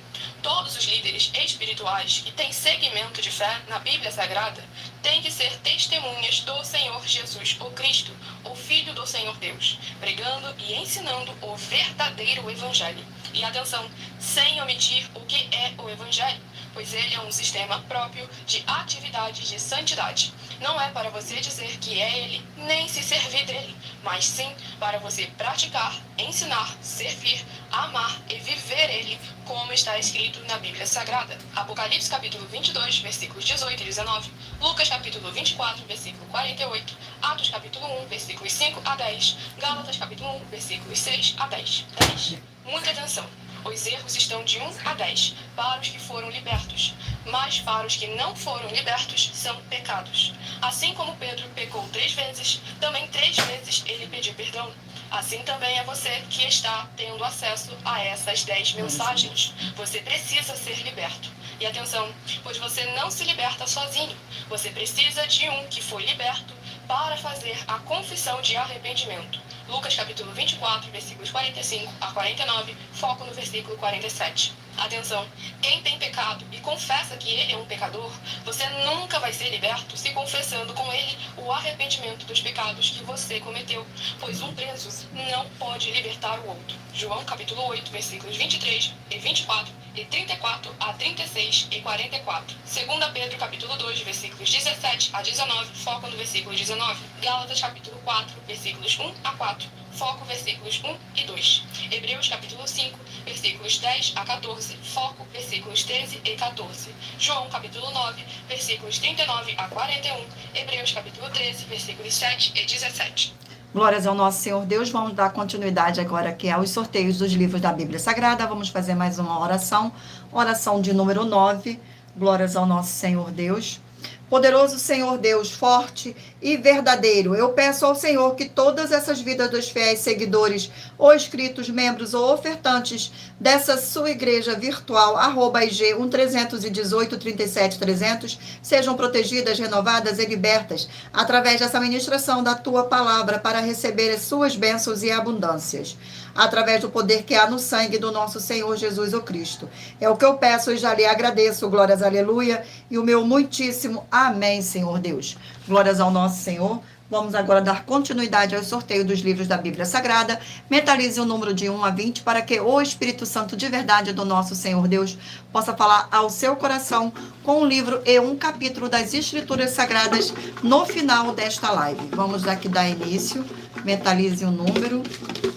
Todos os líderes espirituais que têm segmento de fé na Bíblia Sagrada têm que ser testemunhas do Senhor Jesus, o Cristo, o Filho do Senhor Deus, pregando e ensinando o verdadeiro Evangelho. E atenção, sem omitir o que é o Evangelho, pois ele é um sistema próprio de atividades de santidade. Não é para você dizer que é ele, nem se servir dele, mas sim para você praticar, ensinar, servir, amar e viver ele, como está escrito na Bíblia Sagrada. Apocalipse capítulo 22, versículos 18 e 19, Lucas capítulo 24, versículo 48, Atos capítulo 1, versículos 5 a 10, Gálatas capítulo 1, versículos 6 a 10. 10. Muita atenção! Os erros estão de 1 a 10 para os que foram libertos, mas para os que não foram libertos são pecados. Assim como Pedro pecou 3 vezes, também 3 vezes ele pediu perdão. Assim também é você que está tendo acesso a essas 10 mensagens. Você precisa ser liberto. E atenção, pois você não se liberta sozinho. Você precisa de um que foi liberto para fazer a confissão de arrependimento. Lucas capítulo 24, versículos 45 a 49, foco no versículo 47. Atenção, quem tem pecado e confessa que ele é um pecador, você nunca vai ser liberto se confessando com ele o arrependimento dos pecados que você cometeu, pois um preso não pode libertar o outro. João capítulo 8, versículos 23 e 24 e 34 a 36 e 44. 2 Pedro capítulo 2, versículos 17 a 19, foco no versículo 19. Gálatas capítulo 4, versículos 1 a 4, foco versículos 1 e 2. Hebreus capítulo 5, versículos 10 a 14, foco versículos 13 e 14. João capítulo 9, versículos 39 a 41. Hebreus capítulo 13, versículos 7 e 17. Glórias ao nosso Senhor Deus. Vamos dar continuidade agora aqui aos sorteios dos livros da Bíblia Sagrada. Vamos fazer mais uma oração. Oração de número 9. Glórias ao nosso Senhor Deus. Poderoso Senhor Deus, forte e verdadeiro, eu peço ao Senhor que todas essas vidas dos fiéis seguidores, ou inscritos, membros ou ofertantes dessa sua igreja virtual, @IG 1318 37 300, sejam protegidas, renovadas e libertas através dessa ministração da tua palavra para receber as suas bênçãos e abundâncias, através do poder que há no sangue do nosso Senhor Jesus o Cristo. É o que eu peço e já lhe agradeço. Glórias, aleluia, e o meu muitíssimo amém, Senhor Deus. Glórias ao nosso Senhor. Vamos agora dar continuidade ao sorteio dos livros da Bíblia Sagrada. Mentalize o número de 1 a 20 para que o Espírito Santo de verdade do nosso Senhor Deus possa falar ao seu coração com um livro e um capítulo das Escrituras Sagradas no final desta live. Vamos aqui dar início. Mentalize o número.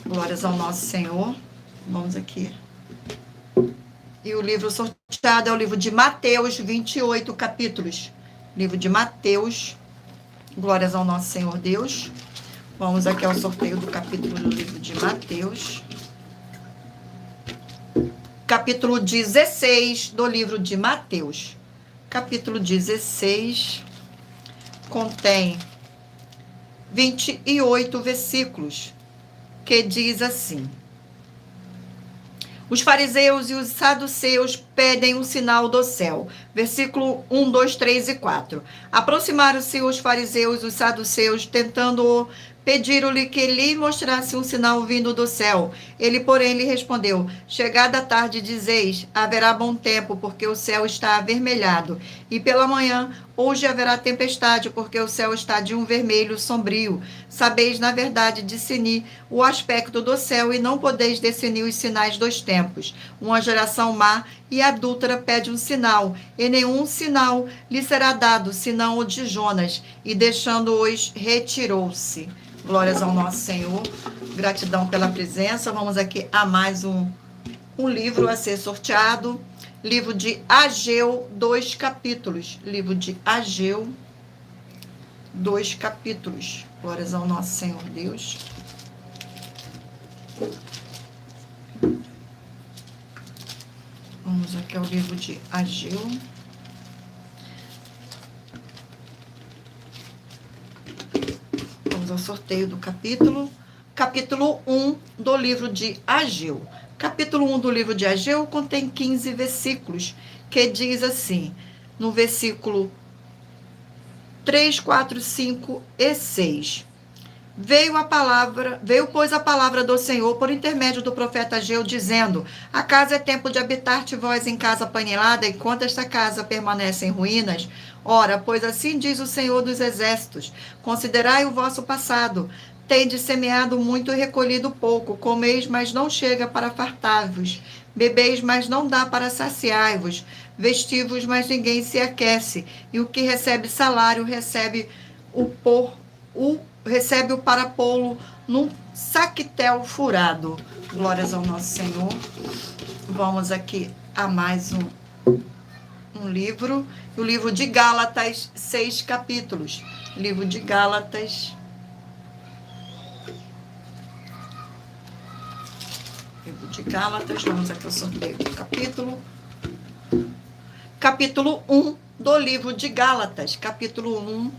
Glórias ao nosso Senhor. Vamos aqui. E o livro sorteado é o livro de Mateus, 28 capítulos. Livro de Mateus. Glórias ao nosso Senhor Deus. Vamos aqui ao sorteio do capítulo do livro de Mateus. Capítulo 16 do livro de Mateus. Capítulo 16 contém 28 versículos, que diz assim: os fariseus e os saduceus pedem um sinal do céu. Versículo 1, 2, 3 e 4. Aproximaram-se os fariseus e os saduceus, tentando pediram-lhe que lhe mostrasse um sinal vindo do céu. Ele, porém, lhe respondeu: chegada a tarde, dizeis, haverá bom tempo, porque o céu está avermelhado. E pela manhã, hoje haverá tempestade, porque o céu está de um vermelho sombrio. Sabeis, na verdade, discernir o aspecto do céu, e não podeis discernir os sinais dos tempos. Uma geração má e adúltera pede um sinal, e nenhum sinal lhe será dado, senão o de Jonas. E deixando-os, retirou-se. Glórias ao nosso Senhor. Gratidão pela presença. Vamos aqui a mais um livro a ser sorteado. Livro de Ageu, 2 capítulos. Livro de Ageu, 2 capítulos. Glórias ao nosso Senhor Deus. Vamos aqui ao livro de Ageu. Vamos ao sorteio do capítulo. Capítulo 1 do livro de Ageu. Capítulo 1 do livro de Ageu contém 15 versículos, que diz assim, no versículo 3, 4, 5 e 6. Veio, pois, a palavra do Senhor por intermédio do profeta Ageu, dizendo: acaso é tempo de habitar-te vós em casa apanelada, enquanto esta casa permanece em ruínas? Ora, pois assim diz o Senhor dos Exércitos: considerai o vosso passado. Tendes semeado muito e recolhido pouco. Comeis, mas não chega para fartar-vos. Bebeis, mas não dá para saciar-vos. Vestivos, mas ninguém se aquece. E o que recebe salário recebe recebe o para pô-lo num saquetel furado. Glórias ao nosso Senhor. Vamos aqui a mais um livro. O livro de Gálatas, 6 capítulos. Livro de Gálatas. Livro de Gálatas. Vamos aqui ao sorteio do capítulo. Capítulo 1 do livro de Gálatas. Capítulo 1.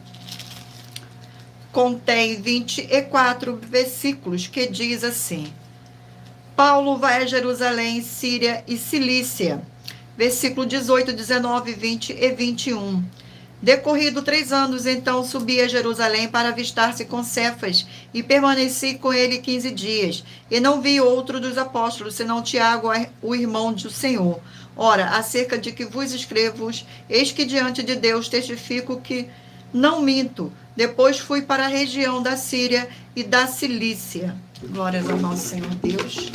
Contém 24 versículos, que diz assim: Paulo vai a Jerusalém, Síria e Cilícia. Versículo 18, 19, 20 e 21. Decorrido 3 anos, então subi a Jerusalém para avistar-se com Cefas, e permaneci com ele 15 dias. E não vi outro dos apóstolos, senão Tiago, o irmão do Senhor. Ora, acerca de que vos escrevo, eis que diante de Deus testifico que não minto. Depois fui para a região da Síria e da Cilícia. Glórias ao nosso Senhor Deus.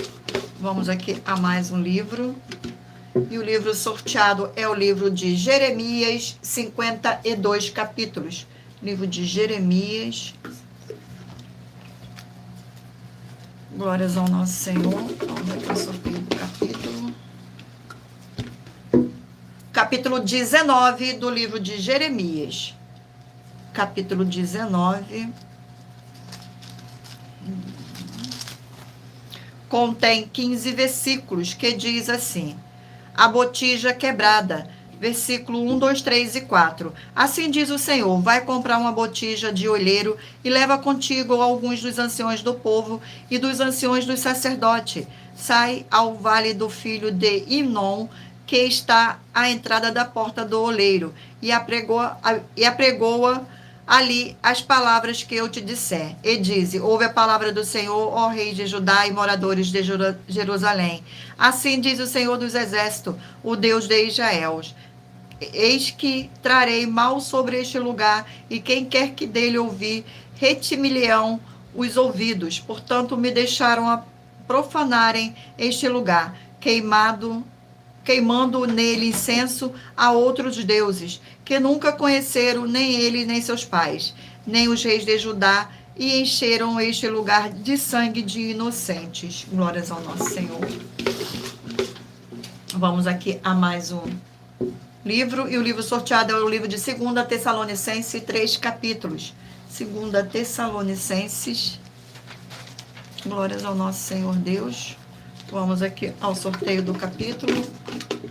Vamos aqui a mais um livro. E o livro sorteado é o livro de Jeremias, 52 capítulos. Livro de Jeremias. Glórias ao nosso Senhor. Vamos aqui o sorteio do capítulo. Capítulo 19 do livro de Jeremias. Capítulo 19. Contém 15 versículos que diz assim: a botija quebrada, versículo 1, 2, 3 e 4. Assim diz o Senhor: vai comprar uma botija de olheiro e leva contigo alguns dos anciões do povo e dos anciões dos sacerdotes. Sai ao vale do filho de Inom, que está à entrada da porta do oleiro, e apregoa ali as palavras que eu te disser. E dize: ouve a palavra do Senhor, ó rei de Judá e moradores de Jerusalém. Assim diz o Senhor dos Exércitos, o Deus de Israel: eis que trarei mal sobre este lugar, e quem quer que dele ouvir, reti-me-lhão os ouvidos. Portanto, me deixaram a profanarem este lugar, queimando nele incenso a outros deuses, que nunca conheceram nem ele nem seus pais, nem os reis de Judá, e encheram este lugar de sangue de inocentes. Glórias ao nosso Senhor. Vamos aqui a mais um livro, e o livro sorteado é o livro de 2 Tessalonicenses, 3 capítulos. 2 Tessalonicenses. Glórias ao nosso Senhor Deus. Vamos aqui ao sorteio do capítulo.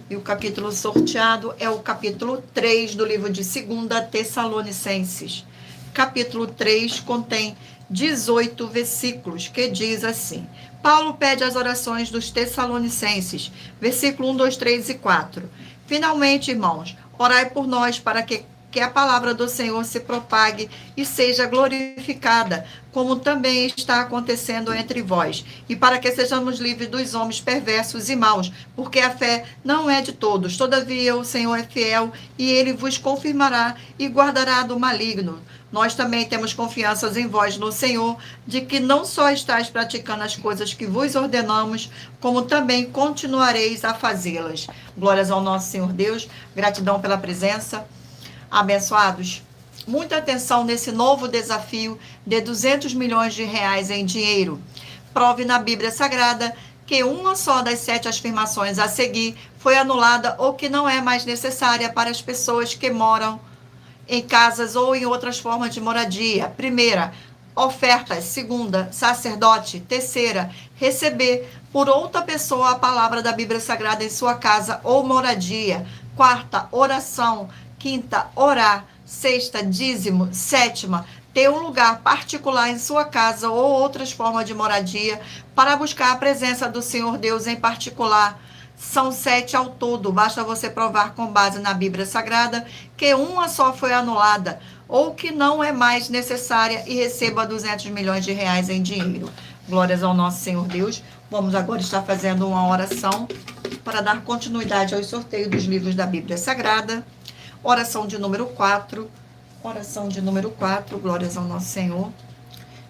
E o capítulo sorteado é o capítulo 3 do livro de 2 Tessalonicenses. Capítulo 3 contém 18 versículos, que diz assim: Paulo pede as orações dos Tessalonicenses, versículo 1, 2, 3 e 4. Finalmente, irmãos, orai por nós para que a palavra do Senhor se propague e seja glorificada, como também está acontecendo entre vós, e para que sejamos livres dos homens perversos e maus, porque a fé não é de todos. Todavia o Senhor é fiel, e ele vos confirmará e guardará do maligno. Nós também temos confiança em vós no Senhor, de que não só estáis praticando as coisas que vos ordenamos, como também continuareis a fazê-las. Glórias ao nosso Senhor Deus, gratidão pela presença. Abençoados, muita atenção nesse novo desafio de 200 milhões de reais em dinheiro. Prove na Bíblia Sagrada que uma só das 7 afirmações a seguir foi anulada ou que não é mais necessária para as pessoas que moram em casas ou em outras formas de moradia. Primeira, ofertas. Segunda, sacerdote. Terceira, receber por outra pessoa a palavra da Bíblia Sagrada em sua casa ou moradia. Quarta, oração. Quinta, orar. Sexta, dízimo. Sétima, ter um lugar particular em sua casa ou outras formas de moradia para buscar a presença do Senhor Deus em particular. São 7 ao todo. Basta você provar com base na Bíblia Sagrada que uma só foi anulada ou que não é mais necessária e receba 200 milhões de reais em dinheiro. Glórias ao nosso Senhor Deus. Vamos agora estar fazendo uma oração para dar continuidade ao sorteio dos livros da Bíblia Sagrada. Oração de número 4. Oração de número 4. Glórias ao nosso Senhor.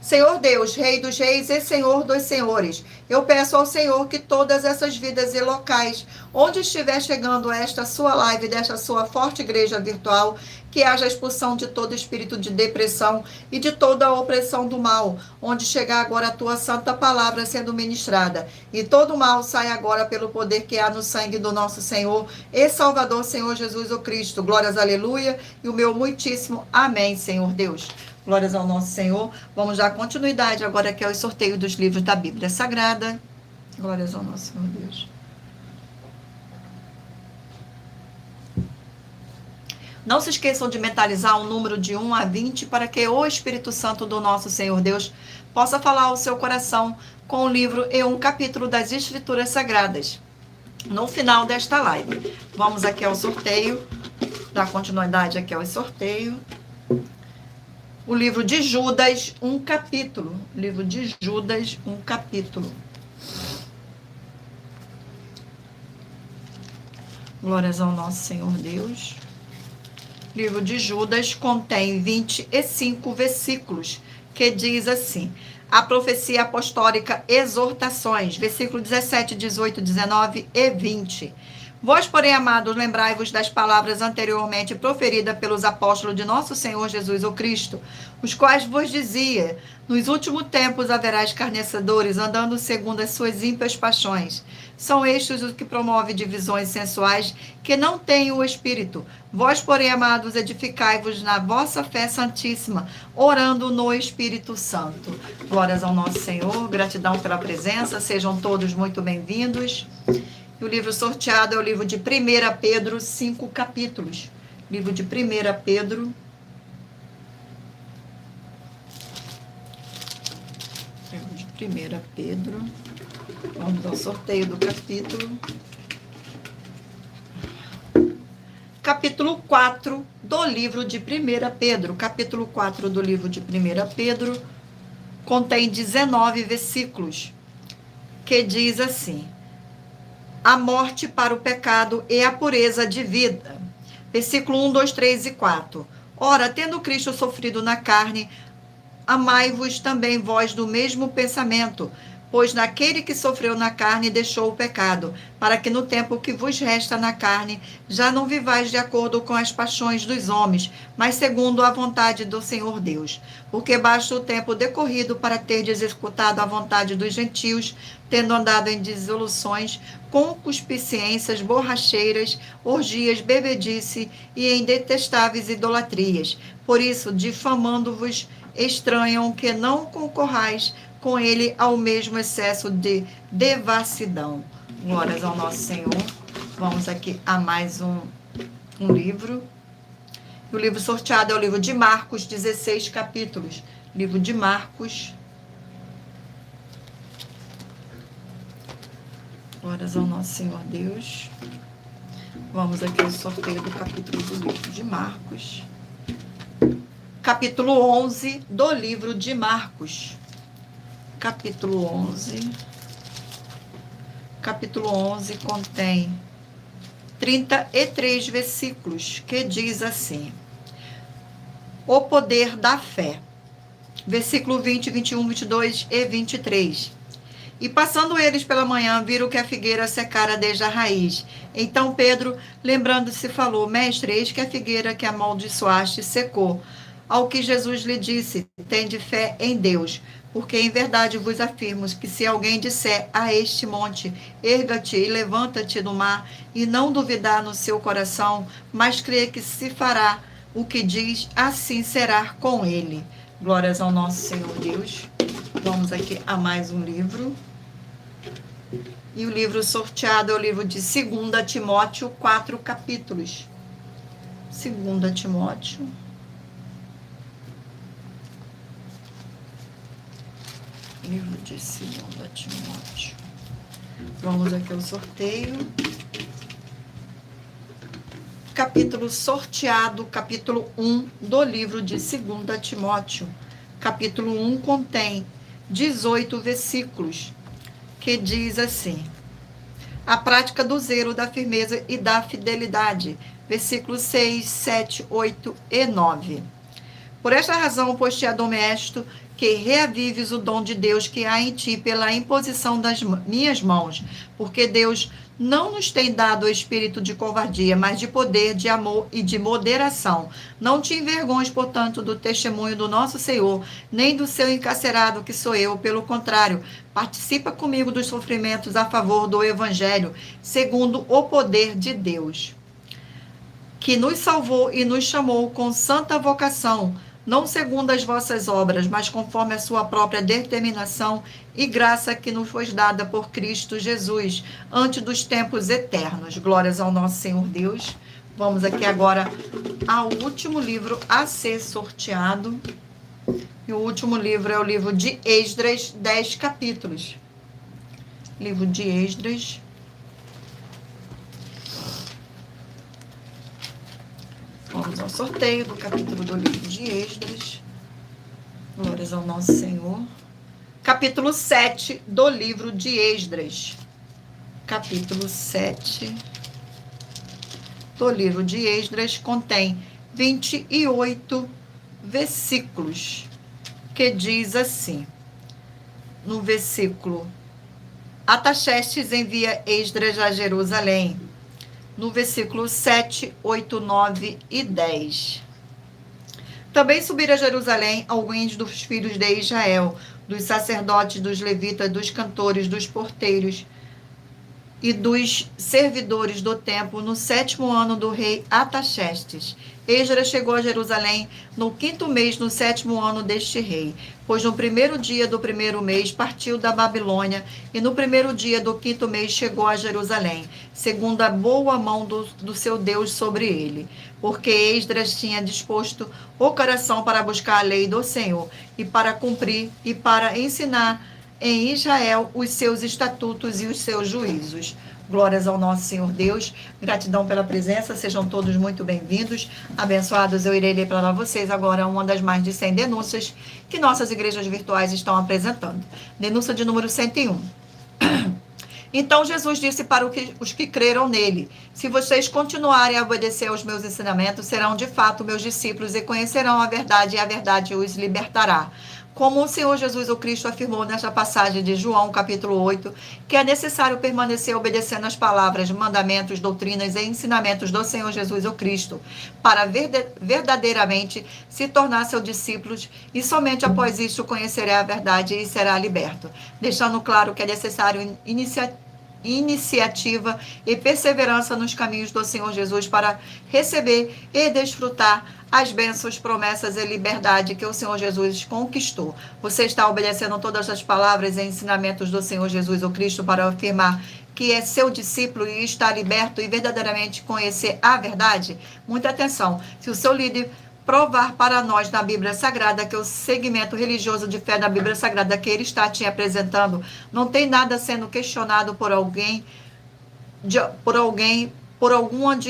Senhor Deus, Rei dos reis e Senhor dos senhores, eu peço ao Senhor que todas essas vidas e locais, onde estiver chegando esta sua live, desta sua forte igreja virtual, que haja expulsão de todo espírito de depressão e de toda a opressão do mal, onde chegar agora a tua santa palavra sendo ministrada, e todo mal sai agora pelo poder que há no sangue do nosso Senhor e Salvador, Senhor Jesus o Cristo. Glórias, aleluia, e o meu muitíssimo amém, Senhor Deus. Glórias ao nosso Senhor. Vamos dar continuidade agora aqui ao sorteio dos livros da Bíblia Sagrada. Glórias ao nosso Senhor Deus. Não se esqueçam de mentalizar um número de 1 a 20 para que o Espírito Santo do nosso Senhor Deus possa falar ao seu coração com o livro e um capítulo das Escrituras Sagradas. No final desta live, vamos aqui ao sorteio dar continuidade aqui ao sorteio. O livro de Judas, um capítulo. Livro de Judas, um capítulo. Glórias ao nosso Senhor Deus. O livro de Judas contém 25 versículos, que diz assim: a profecia apostólica, exortações, versículo 17, 18, 19 e 20. Vós, porém, amados, lembrai-vos das palavras anteriormente proferidas pelos apóstolos de nosso Senhor Jesus o Cristo, os quais vos dizia: nos últimos tempos haverá escarnecedores, andando segundo as suas ímpias paixões. São estes os que promovem divisões sensuais, que não têm o Espírito. Vós, porém, amados, edificai-vos na vossa fé santíssima, orando no Espírito Santo. Glórias ao nosso Senhor, gratidão pela presença, sejam todos muito bem-vindos. E o livro sorteado é o livro de 1 Pedro, 5 capítulos. Livro de 1 Pedro. Livro de 1 Pedro. Vamos ao sorteio do capítulo. Capítulo 4 do livro de 1 Pedro. Capítulo 4 do livro de 1 Pedro contém 19 versículos, que diz assim: a morte para o pecado e a pureza de vida. Versículo 1, 2, 3 e 4. Ora, tendo Cristo sofrido na carne, amai-vos também vós do mesmo pensamento, pois naquele que sofreu na carne deixou o pecado, para que no tempo que vos resta na carne, já não vivais de acordo com as paixões dos homens, mas segundo a vontade do Senhor Deus. Porque basta o tempo decorrido para terdes executado a vontade dos gentios, tendo andado em dissoluções, concupiscências, borracheiras, orgias, bebedice e em detestáveis idolatrias. Por isso, difamando-vos, estranham que não concorrais com ele ao mesmo excesso de devassidão. Glórias ao nosso Senhor. Vamos aqui a mais um livro. O livro sorteado é o livro de Marcos, 16 capítulos. Livro de Marcos. Glórias ao nosso Senhor Deus. Vamos aqui ao sorteio do capítulo do livro de Marcos. Capítulo 11 do livro de Marcos. Capítulo 11. Capítulo 11 contém 33 versículos, que diz assim: o poder da fé. Versículo 20, 21, 22 e 23. E passando eles pela manhã, viram que a figueira secara desde a raiz. Então Pedro, lembrando-se, falou: mestre, eis que a figueira que amaldiçoaste secou. Ao que Jesus lhe disse: tende fé em Deus, porque em verdade vos afirmo que se alguém disser a este monte: erga-te e levanta-te do mar, e não duvidar no seu coração, mas crer que se fará o que diz, assim será com ele. Glórias ao nosso Senhor Deus. Vamos aqui a mais um livro. E o livro sorteado é o livro de 2 Timóteo, 4 capítulos. 2 Timóteo. Livro de 2 Timóteo. Vamos aqui ao sorteio. Capítulo sorteado, capítulo 1 do livro de 2 Timóteo. Capítulo 1 contém 18 versículos, que diz assim: a prática do zelo, da firmeza e da fidelidade. Versículos 6, 7, 8 e 9. Por esta razão, pois te admoesto que reavives o dom de Deus que há em ti pela imposição das minhas mãos, porque Deus não nos tem dado o espírito de covardia, mas de poder, de amor e de moderação. Não te envergonhes, portanto, do testemunho do nosso Senhor, nem do seu encarcerado, que sou eu. Pelo contrário, participa comigo dos sofrimentos a favor do Evangelho, segundo o poder de Deus, que nos salvou e nos chamou com santa vocação, não segundo as vossas obras, mas conforme a sua própria determinação e graça que nos foi dada por Cristo Jesus, antes dos tempos eternos. Glórias ao nosso Senhor Deus. Vamos aqui agora ao último livro a ser sorteado. E o último livro é o livro de Esdras, 10 capítulos. Livro de Esdras. sorteio do capítulo do livro de Esdras. Glórias ao nosso Senhor. Capítulo 7 do livro de Esdras. Capítulo 7 do livro de Esdras contém 28 versículos, que diz assim, no versículo: Ataxerxes envia Esdras a Jerusalém. No versículo 7, 8, 9 e 10. Também subiram a Jerusalém alguns dos filhos de Israel, dos sacerdotes, dos levitas, dos cantores, dos porteiros e dos servidores do templo, no 7º ano do rei Ataxerxes. Esdras chegou a Jerusalém no 5º mês, no 7º ano deste rei, pois no 1º dia do 1º mês partiu da Babilônia, e no 1º dia do 5º mês chegou a Jerusalém, segundo a boa mão do seu Deus sobre ele, porque Esdras tinha disposto o coração para buscar a lei do Senhor, e para cumprir e para ensinar em Israel os seus estatutos e os seus juízos. Glórias ao nosso Senhor Deus, gratidão pela presença, sejam todos muito bem-vindos, abençoados. Eu irei ler para vocês agora uma das mais de 100 denúncias que nossas igrejas virtuais estão apresentando. Denúncia de número 101. Então Jesus disse para os que creram nele: se vocês continuarem a obedecer aos meus ensinamentos, serão de fato meus discípulos e conhecerão a verdade, e a verdade os libertará. Como o Senhor Jesus o Cristo afirmou nesta passagem de João, capítulo 8, que é necessário permanecer obedecendo às palavras, mandamentos, doutrinas e ensinamentos do Senhor Jesus o Cristo, para verdadeiramente se tornar seus discípulos, e somente após isso conhecerá a verdade e será liberto, deixando claro que é necessário iniciativa e perseverança nos caminhos do Senhor Jesus para receber e desfrutar as bênçãos, promessas e liberdade que o Senhor Jesus conquistou. Você está obedecendo todas as palavras e ensinamentos do Senhor Jesus o Cristo para afirmar que é seu discípulo e está liberto e verdadeiramente conhecer a verdade? Muita atenção. Se o seu líder provar para nós na Bíblia Sagrada que o segmento religioso de fé da Bíblia Sagrada que ele está te apresentando não tem nada sendo questionado por alguma de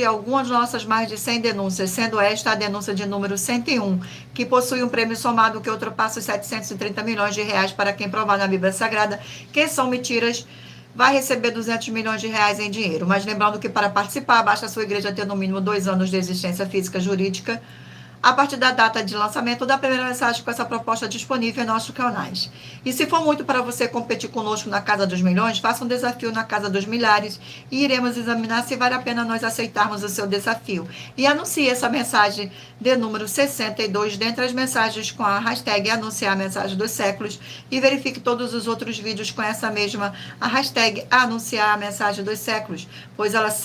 algumas nossas mais de 100 denúncias, sendo esta a denúncia de número 101, que possui um prêmio somado que ultrapassa os 730 milhões de reais para quem provar na Bíblia Sagrada que são mentiras, vai receber 200 milhões de reais em dinheiro. Mas lembrando que para participar, basta a sua igreja ter no mínimo 2 anos de existência física jurídica, a partir da data de lançamento da primeira mensagem com essa proposta disponível em nossos canais. E se for muito para você competir conosco na Casa dos Milhões, faça um desafio na Casa dos Milhares e iremos examinar se vale a pena nós aceitarmos o seu desafio. E anuncie essa mensagem de número 62 dentre as mensagens com a hashtag anunciar a mensagem dos séculos e verifique todos os outros vídeos com essa mesma a hashtag anunciar a mensagem dos séculos, pois elas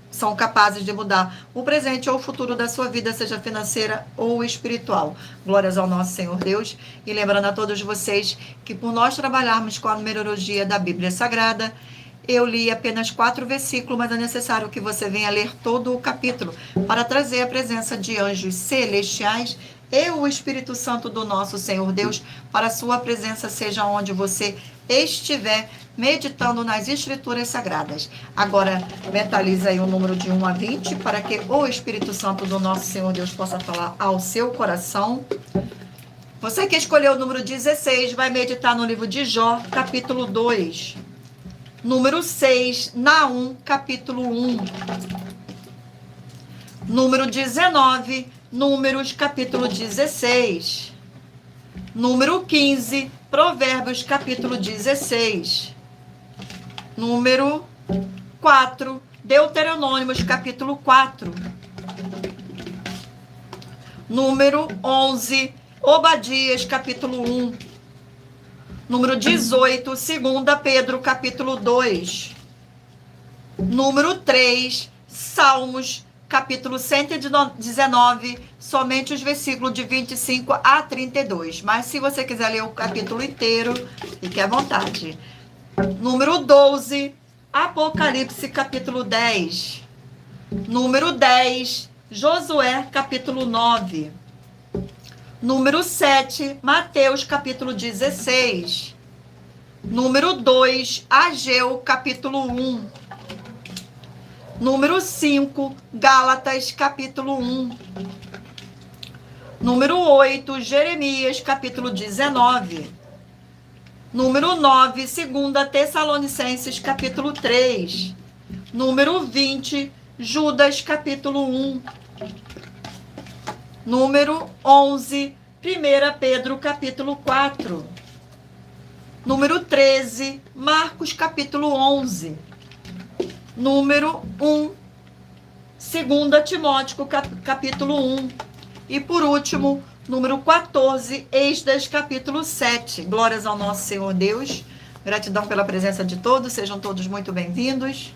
são capazes de mudar o presente ou o futuro da sua vida, seja financeira ou espiritual. Glórias ao nosso Senhor Deus. E lembrando a todos vocês que por nós trabalharmos com a numerologia da Bíblia Sagrada, eu li apenas 4 versículos, mas é necessário que você venha ler todo o capítulo para trazer a presença de anjos celestiais e o Espírito Santo do nosso Senhor Deus, para a sua presença seja onde você estiver, meditando nas Escrituras Sagradas. Agora, mentaliza aí o número de 1 a 20, para que o Espírito Santo do nosso Senhor Deus possa falar ao seu coração. Você que escolheu o número 16, vai meditar no livro de Jó, capítulo 2. Número 6, Naum, capítulo 1. Número 19, Números, capítulo 16. Número 15, Provérbios, capítulo 16. Número 4, Deuteronômios, capítulo 4. Número 11, Obadias, capítulo 1. Número 18, 2 Pedro, capítulo 2. Número 3, Salmos, capítulo 119, somente os versículos de 25 a 32. Mas se você quiser ler o capítulo inteiro, fique à vontade. Número 12, Apocalipse, capítulo 10. Número 10, Josué, capítulo 9. Número 7, Mateus, capítulo 16. Número 2, Ageu, capítulo 1. Número 5, Gálatas, capítulo 1. Número 8, Jeremias, capítulo 19. Número 9, 2 Tessalonicenses, capítulo 3. Número 20, Judas, capítulo 1. Número 11, 1 Pedro, capítulo 4. Número 13, Marcos, capítulo 11. Número 1, 2 Timóteo, capítulo 1. E por último, número 14, Esdras, capítulo 7. Glórias ao nosso Senhor Deus. Gratidão pela presença de todos. Sejam todos muito bem-vindos.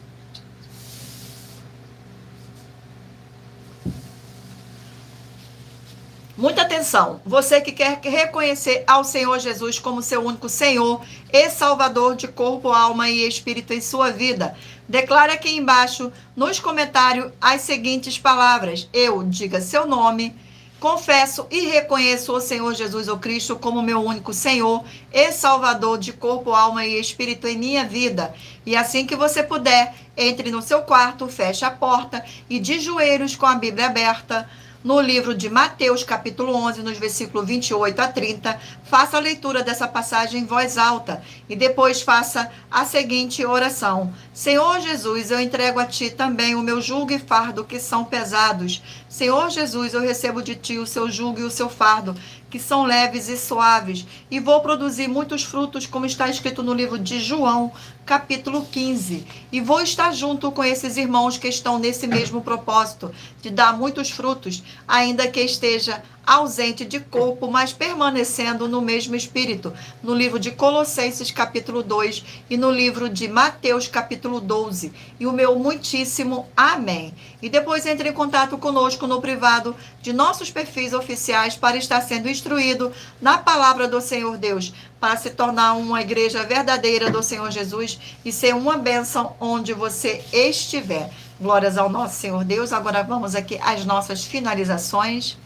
Muita atenção. Você que quer reconhecer ao Senhor Jesus como seu único Senhor e Salvador de corpo, alma e espírito em sua vida, declare aqui embaixo nos comentários as seguintes palavras. Eu, diga seu nome, confesso e reconheço o Senhor Jesus o Cristo como meu único Senhor e Salvador de corpo, alma e espírito em minha vida. E assim que você puder, entre no seu quarto, feche a porta e de joelhos com a Bíblia aberta, no livro de Mateus, capítulo 11, nos versículos 28 a 30, faça a leitura dessa passagem em voz alta e depois faça a seguinte oração. Senhor Jesus, eu entrego a Ti também o meu jugo e fardo que são pesados. Senhor Jesus, eu recebo de Ti o seu jugo e o seu fardo, que são leves e suaves, e vou produzir muitos frutos, como está escrito no livro de João, capítulo 15. E vou estar junto com esses irmãos que estão nesse mesmo propósito, de dar muitos frutos, ainda que esteja ausente de corpo, mas permanecendo no mesmo espírito, no livro de Colossenses, capítulo 2, e no livro de Mateus, capítulo 12. E o meu muitíssimo amém. E depois entre em contato conosco no privado de nossos perfis oficiais para estar sendo instruído na palavra do Senhor Deus, para se tornar uma igreja verdadeira do Senhor Jesus e ser uma bênção onde você estiver. Glórias ao nosso Senhor Deus. Agora vamos aqui às nossas finalizações.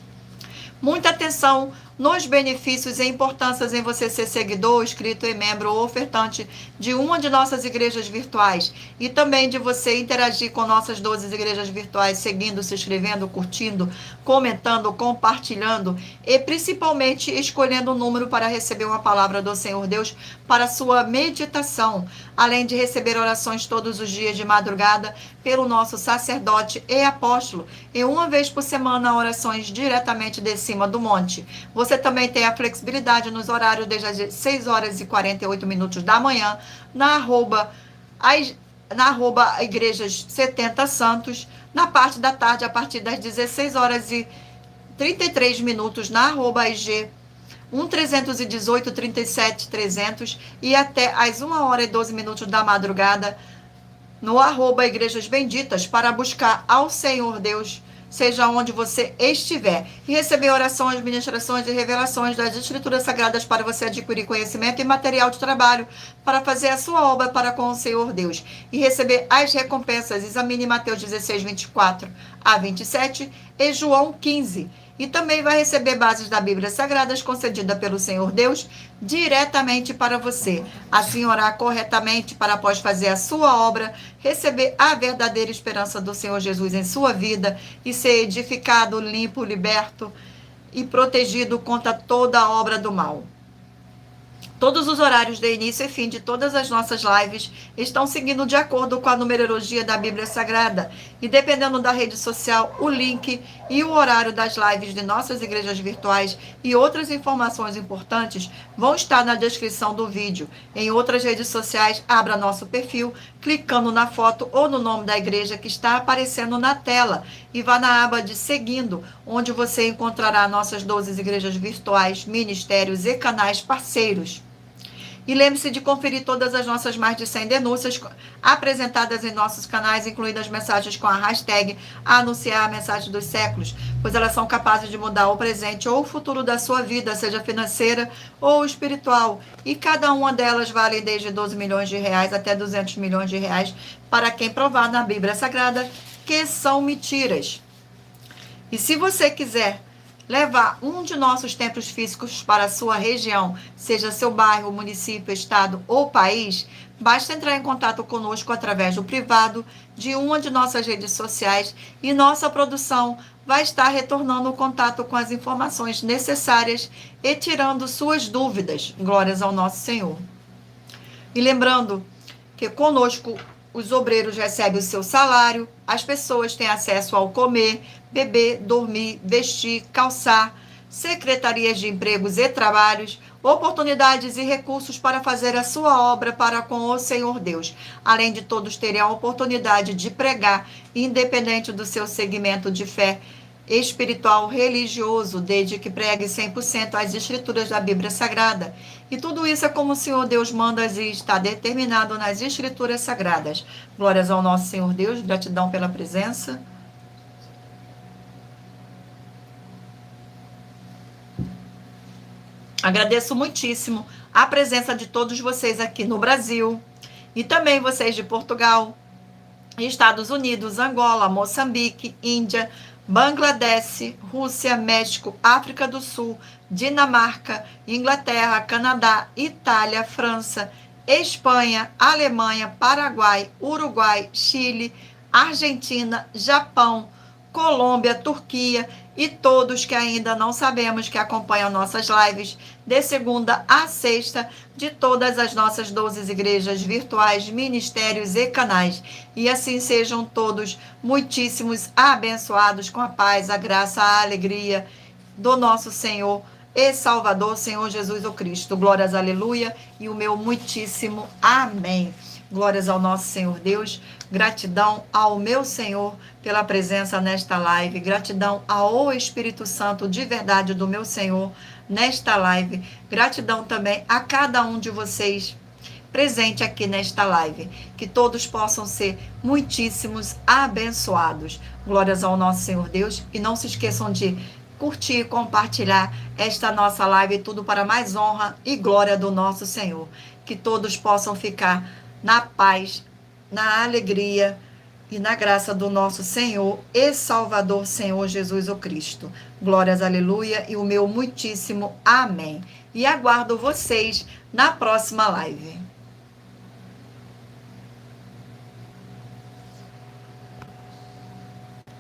Muita atenção nos benefícios e importâncias em você ser seguidor, inscrito e membro ou ofertante de uma de nossas igrejas virtuais e também de você interagir com nossas 12 igrejas virtuais, seguindo, se inscrevendo, curtindo, comentando, compartilhando e principalmente escolhendo um número para receber uma palavra do Senhor Deus para sua meditação, além de receber orações todos os dias de madrugada pelo nosso sacerdote e apóstolo e uma vez por semana orações diretamente de cima do monte. Você também tem a flexibilidade nos horários desde as 6 horas e 48 minutos da manhã, na arroba Igrejas 70 Santos, na parte da tarde, a partir das 16 horas e 33 minutos, na arroba IG 1318 37 300 e até às 1 hora e 12 minutos da madrugada, no arroba Igrejas Benditas, para buscar ao Senhor Deus, seja onde você estiver, e receber orações, ministrações e revelações das Escrituras Sagradas para você adquirir conhecimento e material de trabalho para fazer a sua obra para com o Senhor Deus, e receber as recompensas. Examine Mateus 16, 24 a 27 e João 15. E também vai receber bases da Bíblia Sagradas concedida pelo Senhor Deus diretamente para você. Assim orar corretamente para após fazer a sua obra, receber a verdadeira esperança do Senhor Jesus em sua vida e ser edificado, limpo, liberto e protegido contra toda a obra do mal. Todos os horários de início e fim de todas as nossas lives estão seguindo de acordo com a numerologia da Bíblia Sagrada. E dependendo da rede social, o link e o horário das lives de nossas igrejas virtuais e outras informações importantes vão estar na descrição do vídeo. Em outras redes sociais, abra nosso perfil, clicando na foto ou no nome da igreja que está aparecendo na tela. E vá na aba de Seguindo, onde você encontrará nossas 12 igrejas virtuais, ministérios e canais parceiros. E lembre-se de conferir todas as nossas mais de 100 denúncias apresentadas em nossos canais, incluindo as mensagens com a hashtag Anunciar a Mensagem dos Séculos, pois elas são capazes de mudar o presente ou o futuro da sua vida, seja financeira ou espiritual. E cada uma delas vale desde 12 milhões de reais até 200 milhões de reais para quem provar na Bíblia Sagrada que são mentiras. E se você quiser levar um de nossos templos físicos para a sua região, seja seu bairro, município, estado ou país, basta entrar em contato conosco através do privado de uma de nossas redes sociais e nossa produção vai estar retornando o contato com as informações necessárias e tirando suas dúvidas. Glórias ao nosso Senhor. E lembrando que conosco os obreiros recebem o seu salário, as pessoas têm acesso ao comer, beber, dormir, vestir, calçar, secretarias de empregos e trabalhos, oportunidades e recursos para fazer a sua obra para com o Senhor Deus. Além de todos terem a oportunidade de pregar, independente do seu segmento de fé espiritual, religioso, desde que pregue 100% as escrituras da Bíblia Sagrada. E tudo isso é como o Senhor Deus manda e está determinado nas escrituras sagradas. Glórias ao nosso Senhor Deus, gratidão pela presença. Agradeço muitíssimo a presença de todos vocês aqui no Brasil e também vocês de Portugal, Estados Unidos, Angola, Moçambique, Índia, Bangladesh, Rússia, México, África do Sul, Dinamarca, Inglaterra, Canadá, Itália, França, Espanha, Alemanha, Paraguai, Uruguai, Chile, Argentina, Japão, Colômbia, Turquia e todos que ainda não sabemos que acompanham nossas lives de segunda a sexta de todas as nossas 12 igrejas virtuais, ministérios e canais. E assim sejam todos muitíssimos abençoados com a paz, a graça, a alegria do nosso Senhor e Salvador, Senhor Jesus o Cristo. Glórias, aleluia, e o meu muitíssimo amém. Glórias ao nosso Senhor Deus, gratidão ao meu Senhor pela presença nesta live, gratidão ao Espírito Santo de verdade do meu Senhor nesta live, gratidão também a cada um de vocês presente aqui nesta live, que todos possam ser muitíssimos abençoados. Glórias ao nosso Senhor Deus, e não se esqueçam de curtir e compartilhar esta nossa live, tudo para mais honra e glória do nosso Senhor, que todos possam ficar na paz, na alegria e na graça do nosso Senhor e Salvador, Senhor Jesus o Cristo. Glórias, aleluia, e o meu muitíssimo amém. E aguardo vocês na próxima live.